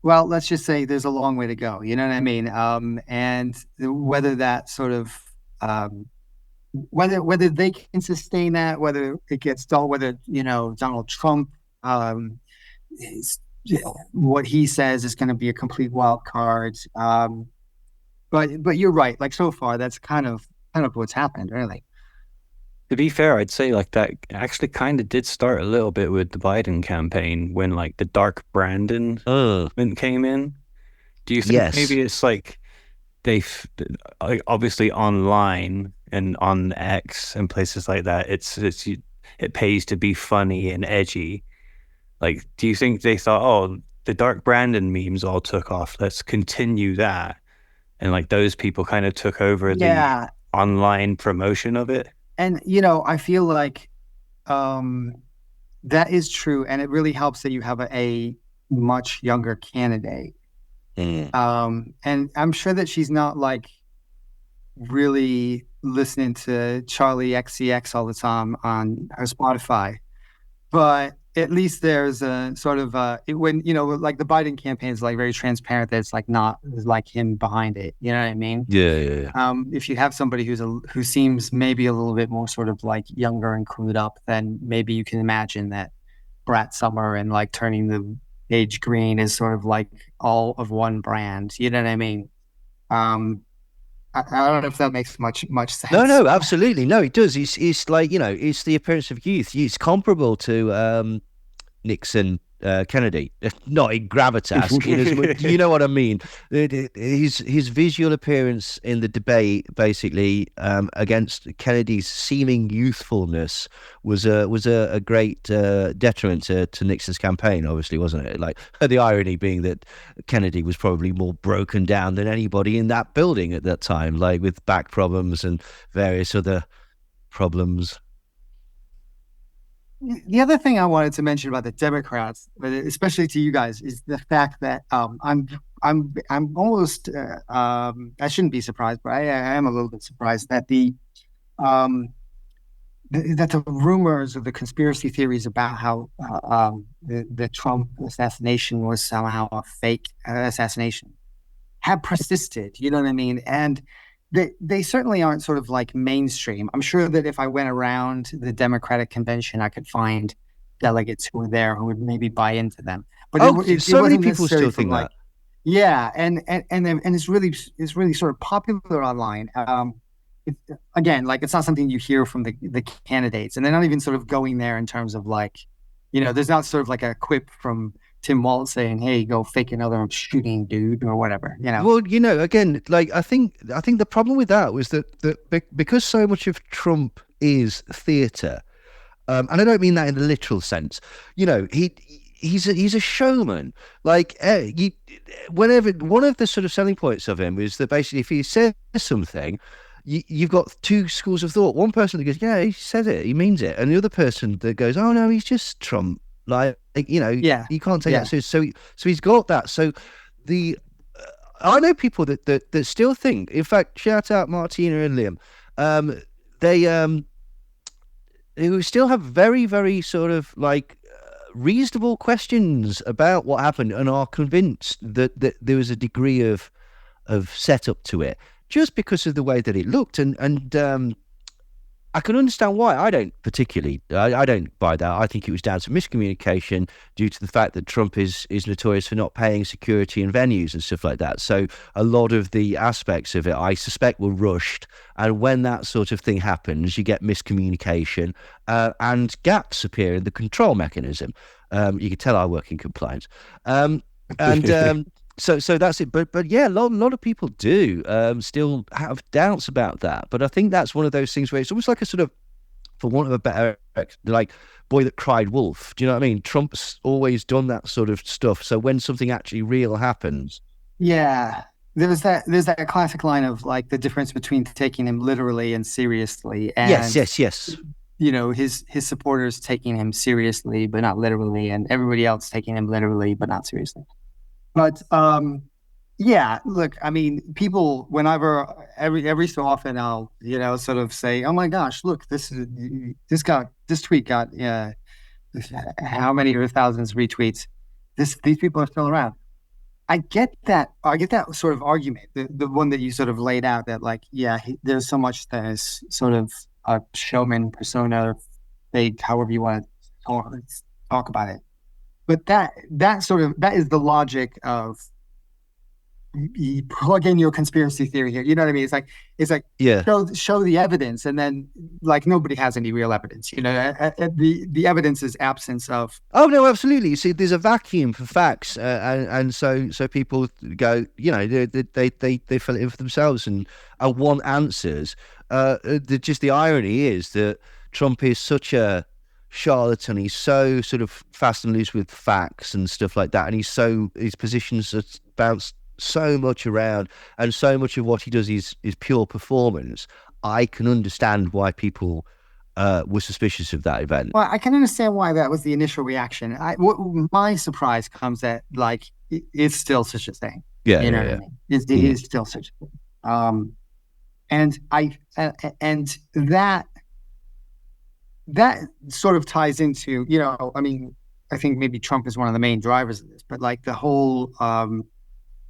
well, let's just say there's a long way to go. You know what I mean? And whether that sort of whether they can sustain that, whether it gets dull, whether Donald Trump what he says is going to be a complete wild card. But you're right. Like, so far, that's kind of what's happened, really. To be fair, I'd say like that actually kind of did start a little bit with the Biden campaign when like the Dark Brandon came in. Do you think maybe it's like obviously online and on X and places like that, it pays to be funny and edgy. Like, do you think they thought, oh, the Dark Brandon memes all took off, let's continue that, and like those people kind of took over the online promotion of it? And I feel like that is true, and it really helps that you have a much younger candidate. And I'm sure that she's not like really listening to Charlie XCX all the time on her Spotify, but at least there's a sort of when like the Biden campaign is like very transparent, that it's like not like him behind it. You know what I mean? Yeah. If you have somebody who seems maybe a little bit more sort of like younger and clued up, then maybe you can imagine that Brat Summer and like Turning the Page Green is sort of like all of one brand. You know what I mean? I don't know if that makes much sense. No, absolutely. No, it does. It's like, it's the appearance of youth. It's comparable to Nixon, Kennedy, not in gravitas, you know what I mean. His visual appearance in the debate, basically, against Kennedy's seeming youthfulness, was a great detriment to Nixon's campaign, obviously, wasn't it? Like, the irony being that Kennedy was probably more broken down than anybody in that building at that time, like with back problems and various other problems. The other thing I wanted to mention about the Democrats, especially to you guys, is the fact that I'm almost I shouldn't be surprised, but I am a little bit surprised that the rumors or the conspiracy theories about how the Trump assassination was somehow a fake assassination have persisted. You know what I mean? And they certainly aren't sort of like mainstream. I'm sure that if I went around the Democratic convention, I could find delegates who were there who would maybe buy into them. But so many people still think that. Yeah, and it's really sort of popular online. Again, like, it's not something you hear from the candidates, and they're not even sort of going there in terms of like, there's not sort of like a quip from Tim Walz saying, "Hey, go fake another shooting, dude," or whatever. Well, again, like, I think the problem with that was that because so much of Trump is theatre, and I don't mean that in a literal sense. He's a showman. Like, whenever one of the sort of selling points of him is that basically if he says something, you've got two schools of thought. One person that goes, "Yeah, he said it, he means it," and the other person that goes, "Oh no, he's just Trump." Like, you can't take that seriously. So he's got that. So I know people that still think. In fact, shout out Martina and Liam. They who still have very, very sort of like reasonable questions about what happened and are convinced that there was a degree of setup to it, just because of the way that it looked. And I can understand why. I don't particularly. I don't buy that. I think it was down to miscommunication due to the fact that Trump is notorious for not paying security in venues and stuff like that. So a lot of the aspects of it, I suspect, were rushed. And when that sort of thing happens, you get miscommunication and gaps appear in the control mechanism. You can tell I work in compliance. So that's it. But yeah, a lot of people do still have doubts about that. But I think that's one of those things where it's almost like a sort of for want of a better, like, boy that cried wolf. Do you know what I mean? Trump's always done that sort of stuff. So when something actually real happens, Yeah. There's that classic line of like the difference between taking him literally and seriously, yes, and yes, yes, his supporters taking him seriously but not literally, and everybody else taking him literally but not seriously. But yeah, look, I mean, people, whenever, every so often, I'll sort of say, oh my gosh, look, this tweet got how many of thousands retweets. These people are still around. I get that. I get that sort of argument, the one that you sort of laid out, that like, yeah, there's so much that is sort of a showman persona, fake, however you want to talk about it. But that is the logic of, you plug in your conspiracy theory here. You know what I mean? It's like yeah. show the evidence, and then like nobody has any real evidence. The evidence is absence of. Oh no, absolutely. You see, there's a vacuum for facts, and so people go, they fill it in for themselves and want answers. Just the irony is that Trump is such a charlatan. He's so sort of fast and loose with facts and stuff like that, and his positions are bounced so much around, and so much of what he does is pure performance. I can understand why people were suspicious of that event. Well, I can understand why that was the initial reaction. My surprise comes that like it's still such a thing. Yeah, you know yeah, what I mean? It is still such a thing. And that sort of ties into, I mean, I think maybe Trump is one of the main drivers of this, but like the whole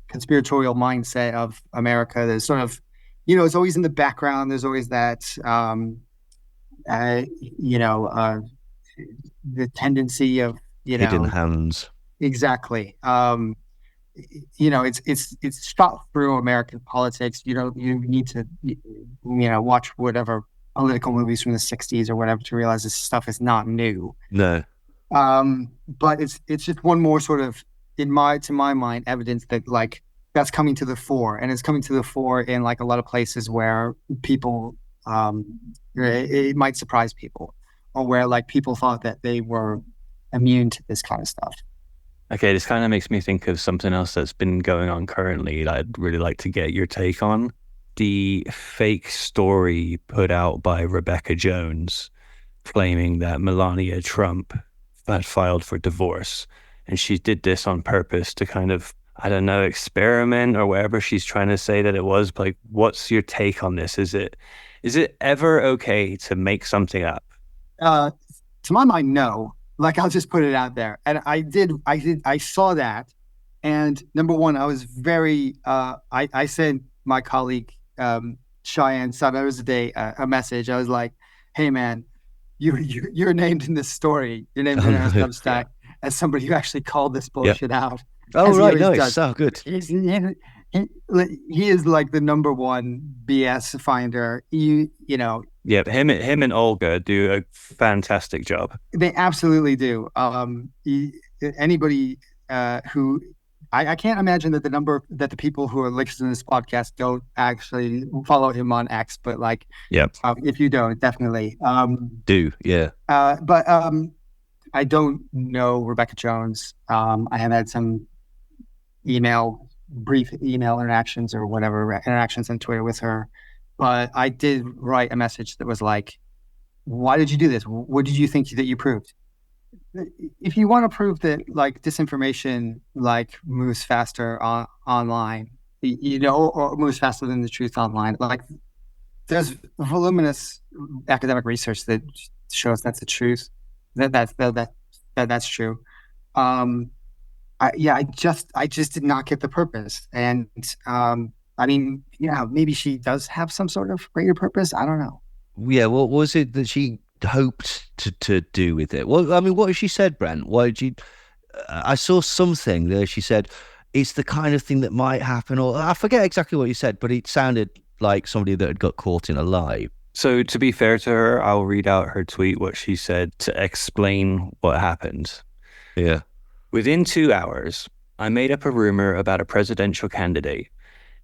conspiratorial mindset of America. There's sort of, it's always in the background. There's always that, the tendency of, hidden hands. Exactly. It's shot through American politics. You need to, watch whatever political movies from the 60s or whatever to realize this stuff is not new. No. But it's just one more sort of, to my mind, evidence that like that's coming to the fore, and it's coming to the fore in like a lot of places where people, it might surprise people, or where like people thought that they were immune to this kind of stuff. Okay, this kind of makes me think of something else that's been going on currently that I'd really like to get your take on. The fake story put out by Rebecca Jones claiming that Melania Trump had filed for divorce. And she did this on purpose to kind of, I don't know, experiment or whatever she's trying to say that it was. Like, what's your take on this? Is it ever okay to make something up? To my mind, no. Like, I'll just put it out there. And I saw that. And number one, I was very, I sent my colleague, Cheyenne Saturday, a message. I was like, hey man, you're named in this story. You're named in our Substack as somebody who actually called this bullshit out. Oh, right. Nice. So good. He is like the number one BS finder. Yeah, him and Olga do a fantastic job. They absolutely do. Anybody who I can't imagine that the people who are listening to this podcast don't actually follow him on X, but like, if you don't, definitely do. Yeah. But I don't know Rebecca Jones. I have had some brief email interactions or whatever interactions on Twitter with her, but I did write a message that was like, why did you do this? What did you think that you proved? If you want to prove that like disinformation like moves faster online, or moves faster than the truth online, like there's voluminous academic research that shows that's the truth. That's true. I just did not get the purpose, and I mean, maybe she does have some sort of greater purpose. I don't know. Yeah, what was it that she hoped to do with it? Well, I mean, what has she said, Brent? Why did you? I saw something there. She said it's the kind of thing that might happen, or I forget exactly what you said, but it sounded like somebody that had got caught in a lie. So to be fair to her, I'll read out her tweet, what she said to explain what happened. Yeah. Within 2 hours, I made up a rumor about a presidential candidate.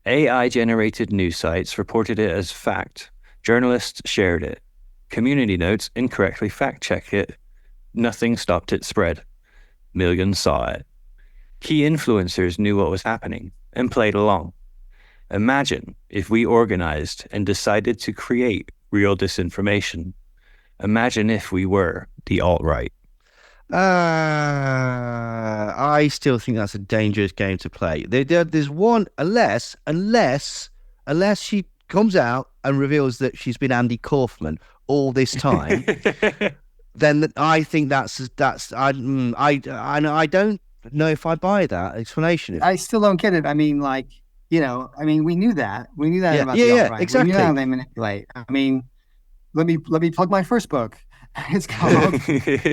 AI-generated news sites reported it as fact. Journalists shared it. Community notes incorrectly fact-check it. Nothing stopped its spread. Millions saw it. Key influencers knew what was happening and played along. Imagine if we organized and decided to create real disinformation. Imagine if we were the alt-right. I still think that's a dangerous game to play. There's one, unless she comes out and reveals that she's been Andy Kaufman all this time, then I think that's I don't know if I buy that explanation. I still don't get it. I mean, like, we knew that. We knew that about the alt-right. Exactly. We knew how they manipulate. I mean, let me plug my first book. It's called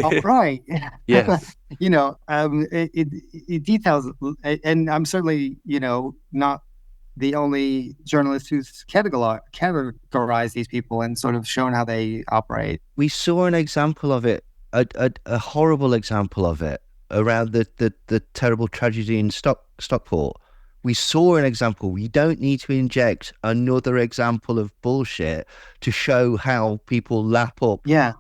Alt-Right. Yes. It details, and I'm certainly, not the only journalist who's categorized these people and sort of shown how they operate. We saw an example of it, a horrible example of it around the terrible tragedy in Stockport. We saw an example. We don't need to inject another example of bullshit to show how people lap up. Yeah,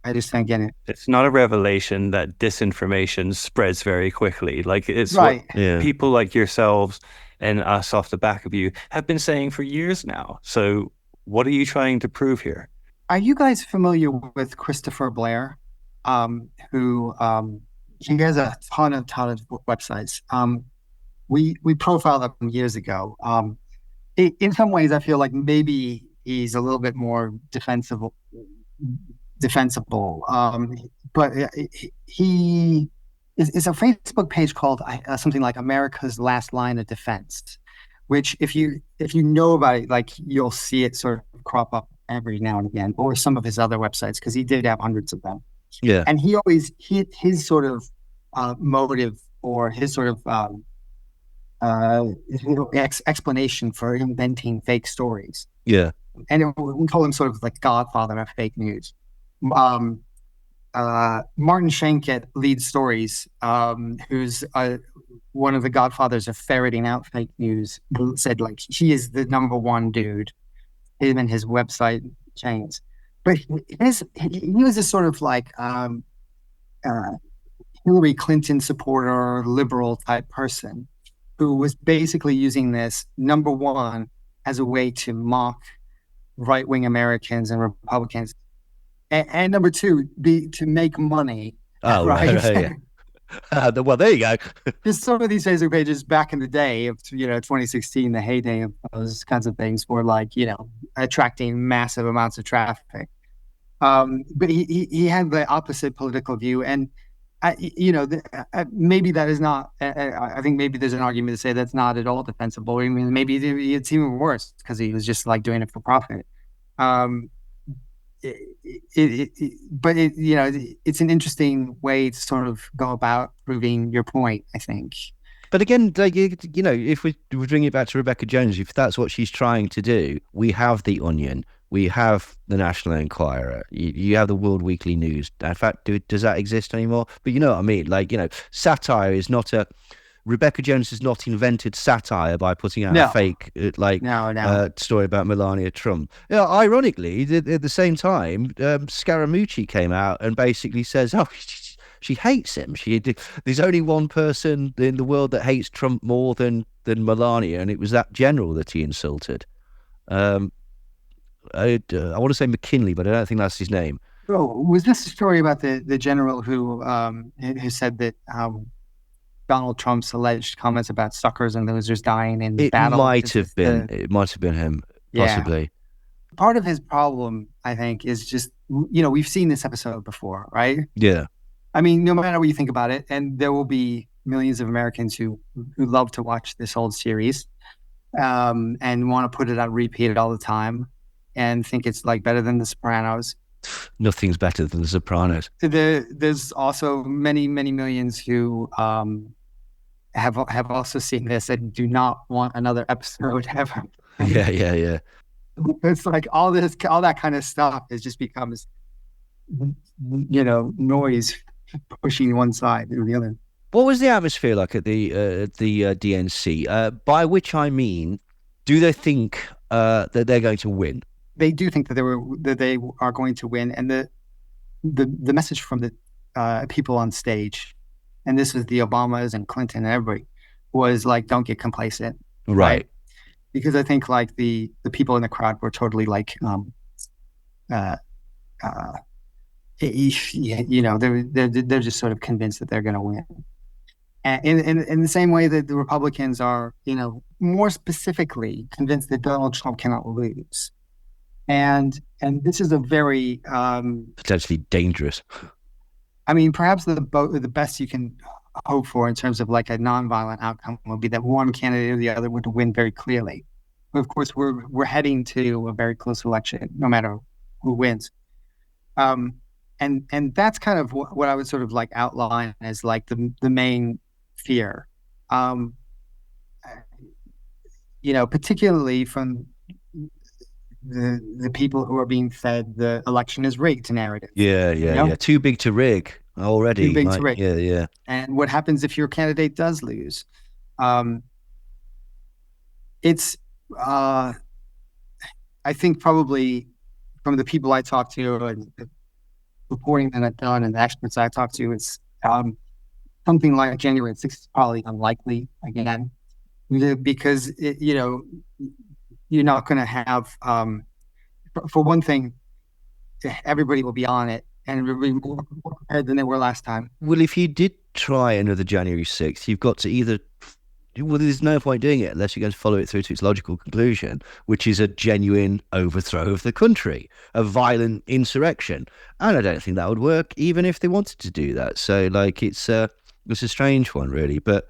I just don't get it. It's not a revelation that disinformation spreads very quickly. Like, it's right. What people like yourselves and us off the back of you have been saying for years now. So what are you trying to prove here? Are you guys familiar with Christopher Blair? Who he has a ton of websites. We profiled him years ago. In some ways, I feel like maybe he's a little bit more defensible. But he is a Facebook page called something like America's Last Line of Defense, which if you know about it, like, you'll see it sort of crop up every now and again, or some of his other websites, because he did have hundreds of them. Yeah, and he always his sort of motive, or his sort of explanation for inventing fake stories. Yeah. And we call him sort of like godfather of fake news. Martin Schenk at Lead Stories, who's one of the godfathers of ferreting out fake news, said, like, he is the number one dude, him and his website chains. But he was a sort of like Hillary Clinton supporter, liberal type person, who was basically using this, number one, as a way to mock right-wing Americans and Republicans, and number two, to make money. Oh, right. Yeah. Well, there you go. Just some of these Facebook pages back in the day of 2016, the heyday of those kinds of things, were like, attracting massive amounts of traffic. But he had the opposite political view, and maybe that is not. I think maybe there's an argument to say that's not at all defensible. I mean, maybe it's even worse because he was just like doing it for profit. It's an interesting way to sort of go about proving your point, I think. But again, like, if we bring it back to Rebecca Jones, if that's what she's trying to do, we have The Onion, we have the National Enquirer, you have the World Weekly News. In fact, does that exist anymore? But you know what I mean? Like, satire is not Rebecca Jones has not invented satire by putting out a fake story about Melania Trump. Ironically, at the same time, Scaramucci came out and basically says, she hates him. There's only one person in the world that hates Trump more than Melania, and it was that general that he insulted. I want to say McKinley, but I don't think that's his name. Oh, was this a story about the general who said that Donald Trump's alleged comments about suckers and losers dying in battle? It might have been him, possibly. Yeah. Part of his problem, I think, is just, we've seen this episode before, right? Yeah. I mean, no matter what you think about it, and there will be millions of Americans who love to watch this old series, and want to put it on repeat all the time, and think it's like better than The Sopranos. Nothing's better than The Sopranos. There's also many, many millions who have also seen this and do not want another episode ever. Yeah. It's like all that kind of stuff has just becomes, noise pushing one side or the other. What was the atmosphere like at the DNC? By which I mean, do they think that they're going to win? they do think that they are going to win, and the message from the people on stage, and this was the Obamas and Clinton and everybody, was like, don't get complacent, Right. Because I think like the people in the crowd were totally like uh, uh, they're just sort of convinced that they're going to win. And in the same way that the Republicans are, more specifically convinced that Donald Trump cannot lose. And this is a very Potentially dangerous. I mean, perhaps the best you can hope for in terms of like a nonviolent outcome would be that one candidate or the other would win very clearly. But of course, we're heading to a very close election, no matter who wins. And that's kind of what I would sort of like outline as like the main fear. Particularly from the people who are being fed the election is rigged narrative. Yeah. Too big to rig already. Too big to rig. Yeah. And what happens if your candidate does lose? It's I think probably from the people I talk to and the reporting that I've done and the experts I talk to, it's something like January 6th is probably unlikely again, because you're not going to have for one thing, everybody will be on it and everybody will be more prepared than they were last time. Well, if you did try another January 6th, you've got to either... Well, there's no point doing it unless you're going to follow it through to its logical conclusion, which is a genuine overthrow of the country, a violent insurrection. And I don't think that would work even if they wanted to do that. So, like, it's a strange one, really. But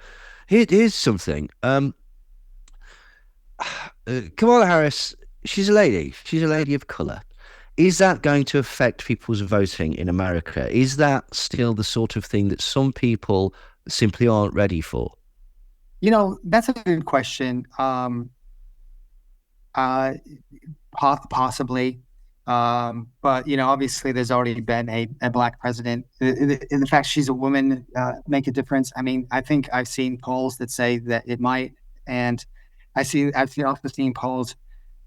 here's something. Kamala Harris, she's a lady. She's a lady of colour. Is that going to affect people's voting in America? Is that still the sort of thing that some people simply aren't ready for? That's a good question. Possibly. But, obviously there's already been a black president. In the fact she's a woman make a difference. I mean, I think I've seen polls that say that it might. And I've also seen polls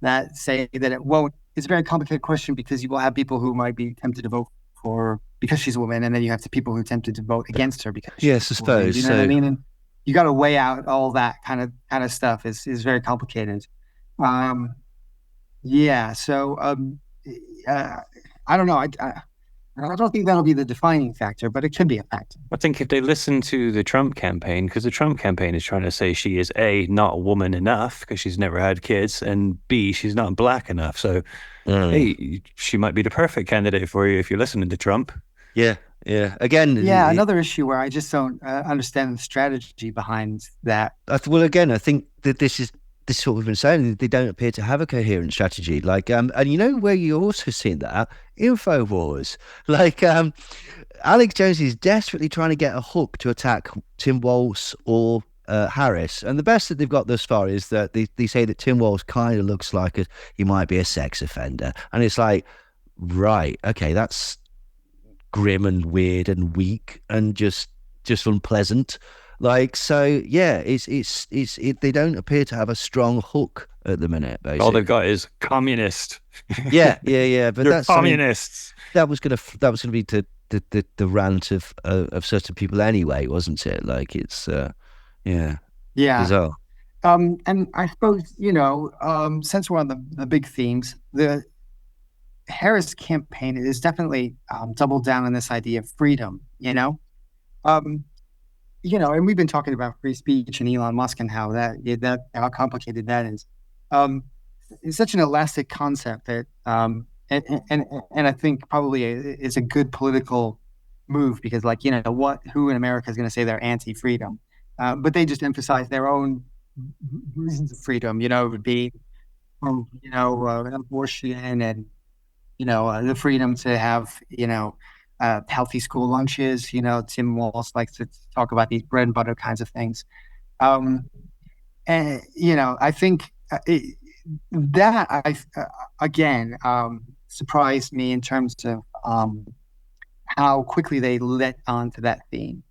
that say that it won't. It's a very complicated question because you will have people who might be tempted to vote for because she's a woman. And then you have the people who are tempted to vote against her because yes, I suppose. You know what I mean? And you got to weigh out all that kind of stuff. Is very complicated. Yeah. So I don't know. I don't think that'll be the defining factor, but it could be a factor. I think if they listen to the Trump campaign, because the Trump campaign is trying to say she is A, not a woman enough because she's never had kids, and B, she's not black enough. So, hey, she might be the perfect candidate for you if you're listening to Trump. Yeah. Again, another issue where I just don't understand the strategy behind that. I think that this is what we've been saying. They don't appear to have a coherent strategy. Like, and where you also seen that? InfoWars. Like, Alex Jones is desperately trying to get a hook to attack Tim Walz or Harris. And the best that they've got thus far is that they say that Tim Walz kind of looks like he might be a sex offender. And it's like, right, okay, that's grim and weird and weak and just unpleasant. Like, so yeah, it's they don't appear to have a strong hook at the minute, basically. All they've got is communist. Yeah. But that's communists. That was gonna be the rant of certain people anyway, wasn't it? Like, it's bizarre. And I suppose since we're on the big themes, the Harris campaign is definitely doubled down on this idea of freedom. And we've been talking about free speech and Elon Musk and how how complicated that is. It's such an elastic concept that, and I think probably is a good political move because, like, who in America is going to say they're anti-freedom? But they just emphasize their own reasons of freedom. It would be, abortion and the freedom to have healthy school lunches. Tim Walz likes to talk about these bread and butter kinds of things. And I think that again surprised me in terms of how quickly they lit onto that theme.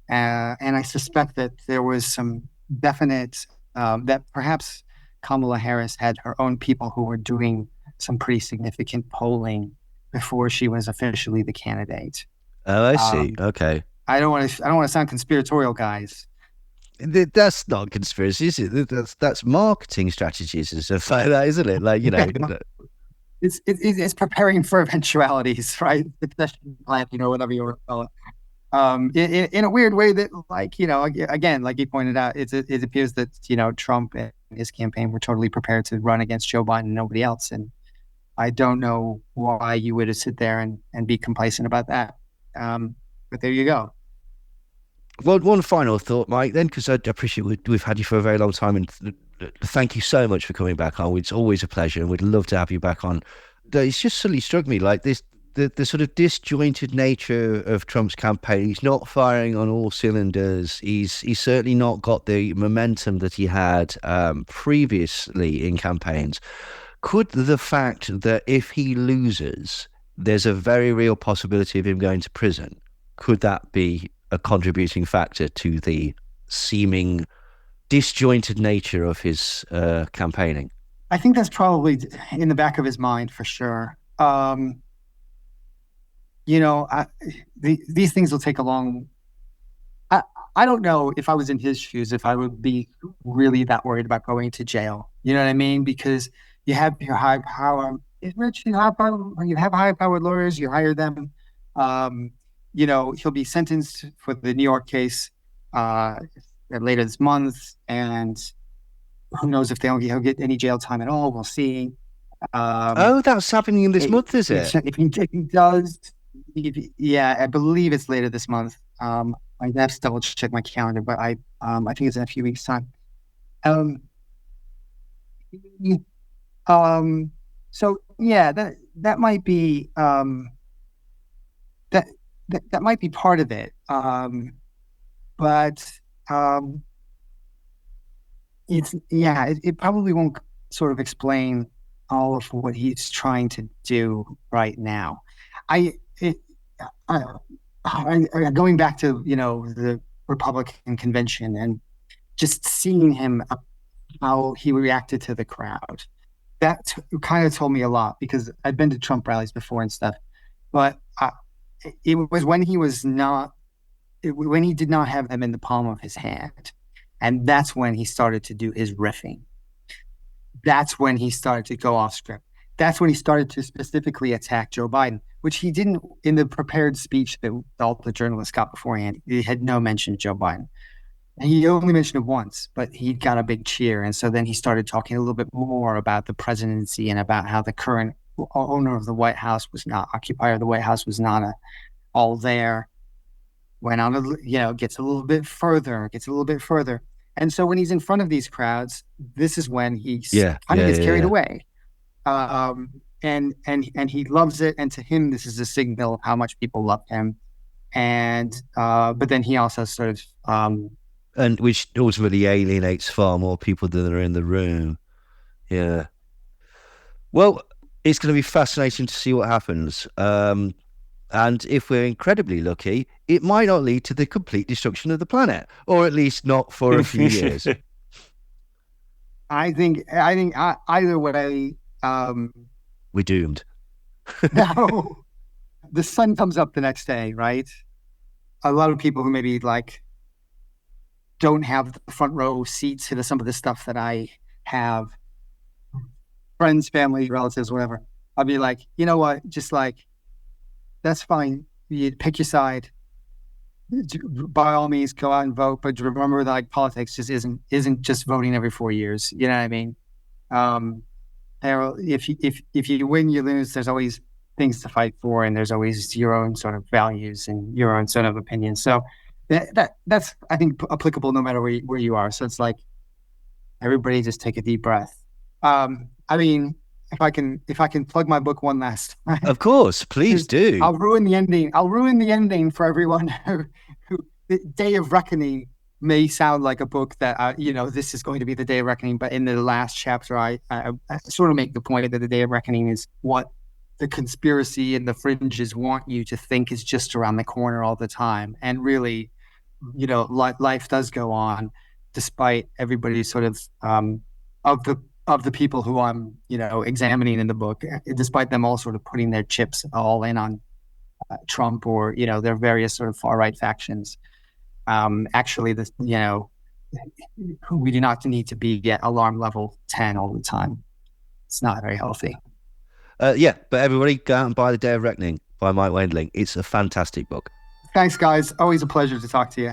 And I suspect that there was some definite that perhaps Kamala Harris had her own people who were doing some pretty significant polling before she was officially the candidate. Oh, I see. Okay. I don't want to sound conspiratorial, guys. That's not conspiracy, is it? That's marketing strategies and stuff like that, isn't it? Like, It's preparing for eventualities, right? Succession plan, whatever you want to call it. In a weird way that, like, again, like you pointed out, it appears that, Trump and his campaign were totally prepared to run against Joe Biden and nobody else. And I don't know why you would sit there and be complacent about that. But there you go. Well, one final thought, Mike, then, because I appreciate we've had you for a very long time, and thank you so much for coming back on. It's always a pleasure, and we'd love to have you back on. It's just suddenly struck me like this. The sort of disjointed nature of Trump's campaign. He's not firing on all cylinders. He's certainly not got the momentum that he had previously in campaigns. Could the fact that if he loses, there's a very real possibility of him going to prison, could that be a contributing factor to the seeming disjointed nature of his campaigning? I think that's probably in the back of his mind for sure. These things will take a long. I don't know if I was in his shoes, if I would be really that worried about going to jail. You know what I mean? Because you have your high power. You have high-powered lawyers. You hire them. He'll be sentenced for the New York case later this month, and who knows if he'll get any jail time at all. We'll see. That's happening in this month, is it? If he does, yeah, I believe it's later this month. I have to double check my calendar, but I think it's in a few weeks' time. So yeah, that might be that might be part of it. But it probably won't sort of explain all of what he's trying to do right now. Going back to the Republican convention and just seeing him, how he reacted to the crowd, that kind of told me a lot, because I've been to Trump rallies before and stuff, but it was when he did not have them in the palm of his hand, and that's when he started to do his riffing. That's when he started to go off script. That's when he started to specifically attack Joe Biden, which he didn't in the prepared speech that all the journalists got beforehand. He had no mention of Joe Biden. And he only mentioned it once, but he got a big cheer. And so then he started talking a little bit more about the presidency and about how the current owner of the White House was not, occupier of the White House was not all there. Went on, gets a little bit further. And so when he's in front of these crowds, this is when he kind of gets carried away. And he loves it. And to him, this is a signal of how much people love him. And but then he also sort of and which ultimately alienates far more people than are in the room. Yeah. Well, it's going to be fascinating to see what happens. And if we're incredibly lucky, it might not lead to the complete destruction of the planet, or at least not for a few years. I think either way, we're doomed. No, the sun comes up the next day, right? A lot of people who maybe don't have the front row seats to some of the stuff that I have, friends, family, relatives, whatever. I'll be like, you know what? Just that's fine. You pick your side. By all means, go out and vote. But remember that politics just isn't just voting every 4 years. You know what I mean? If you win, you lose. There's always things to fight for, and there's always your own sort of values and your own sort of opinions. So that's I think applicable no matter where you are. So it's everybody just take a deep breath. I mean, if I can plug my book one last time. Of course, please do. I'll ruin the ending for everyone who the Day of Reckoning may sound like a book that this is going to be the Day of Reckoning, but in the last chapter I sort of make the point that the Day of Reckoning is what the conspiracy and the fringes want you to think is just around the corner all the time, and really, life does go on despite everybody sort of of the people who I'm, examining in the book, despite them all sort of putting their chips all in on Trump or, their various sort of far right factions. Actually, we do not need to be at alarm level 10 all the time. It's not very healthy. Yeah, but everybody go out and buy The Day of Reckoning by Mike Wendling. It's a fantastic book. Thanks, guys. Always a pleasure to talk to you.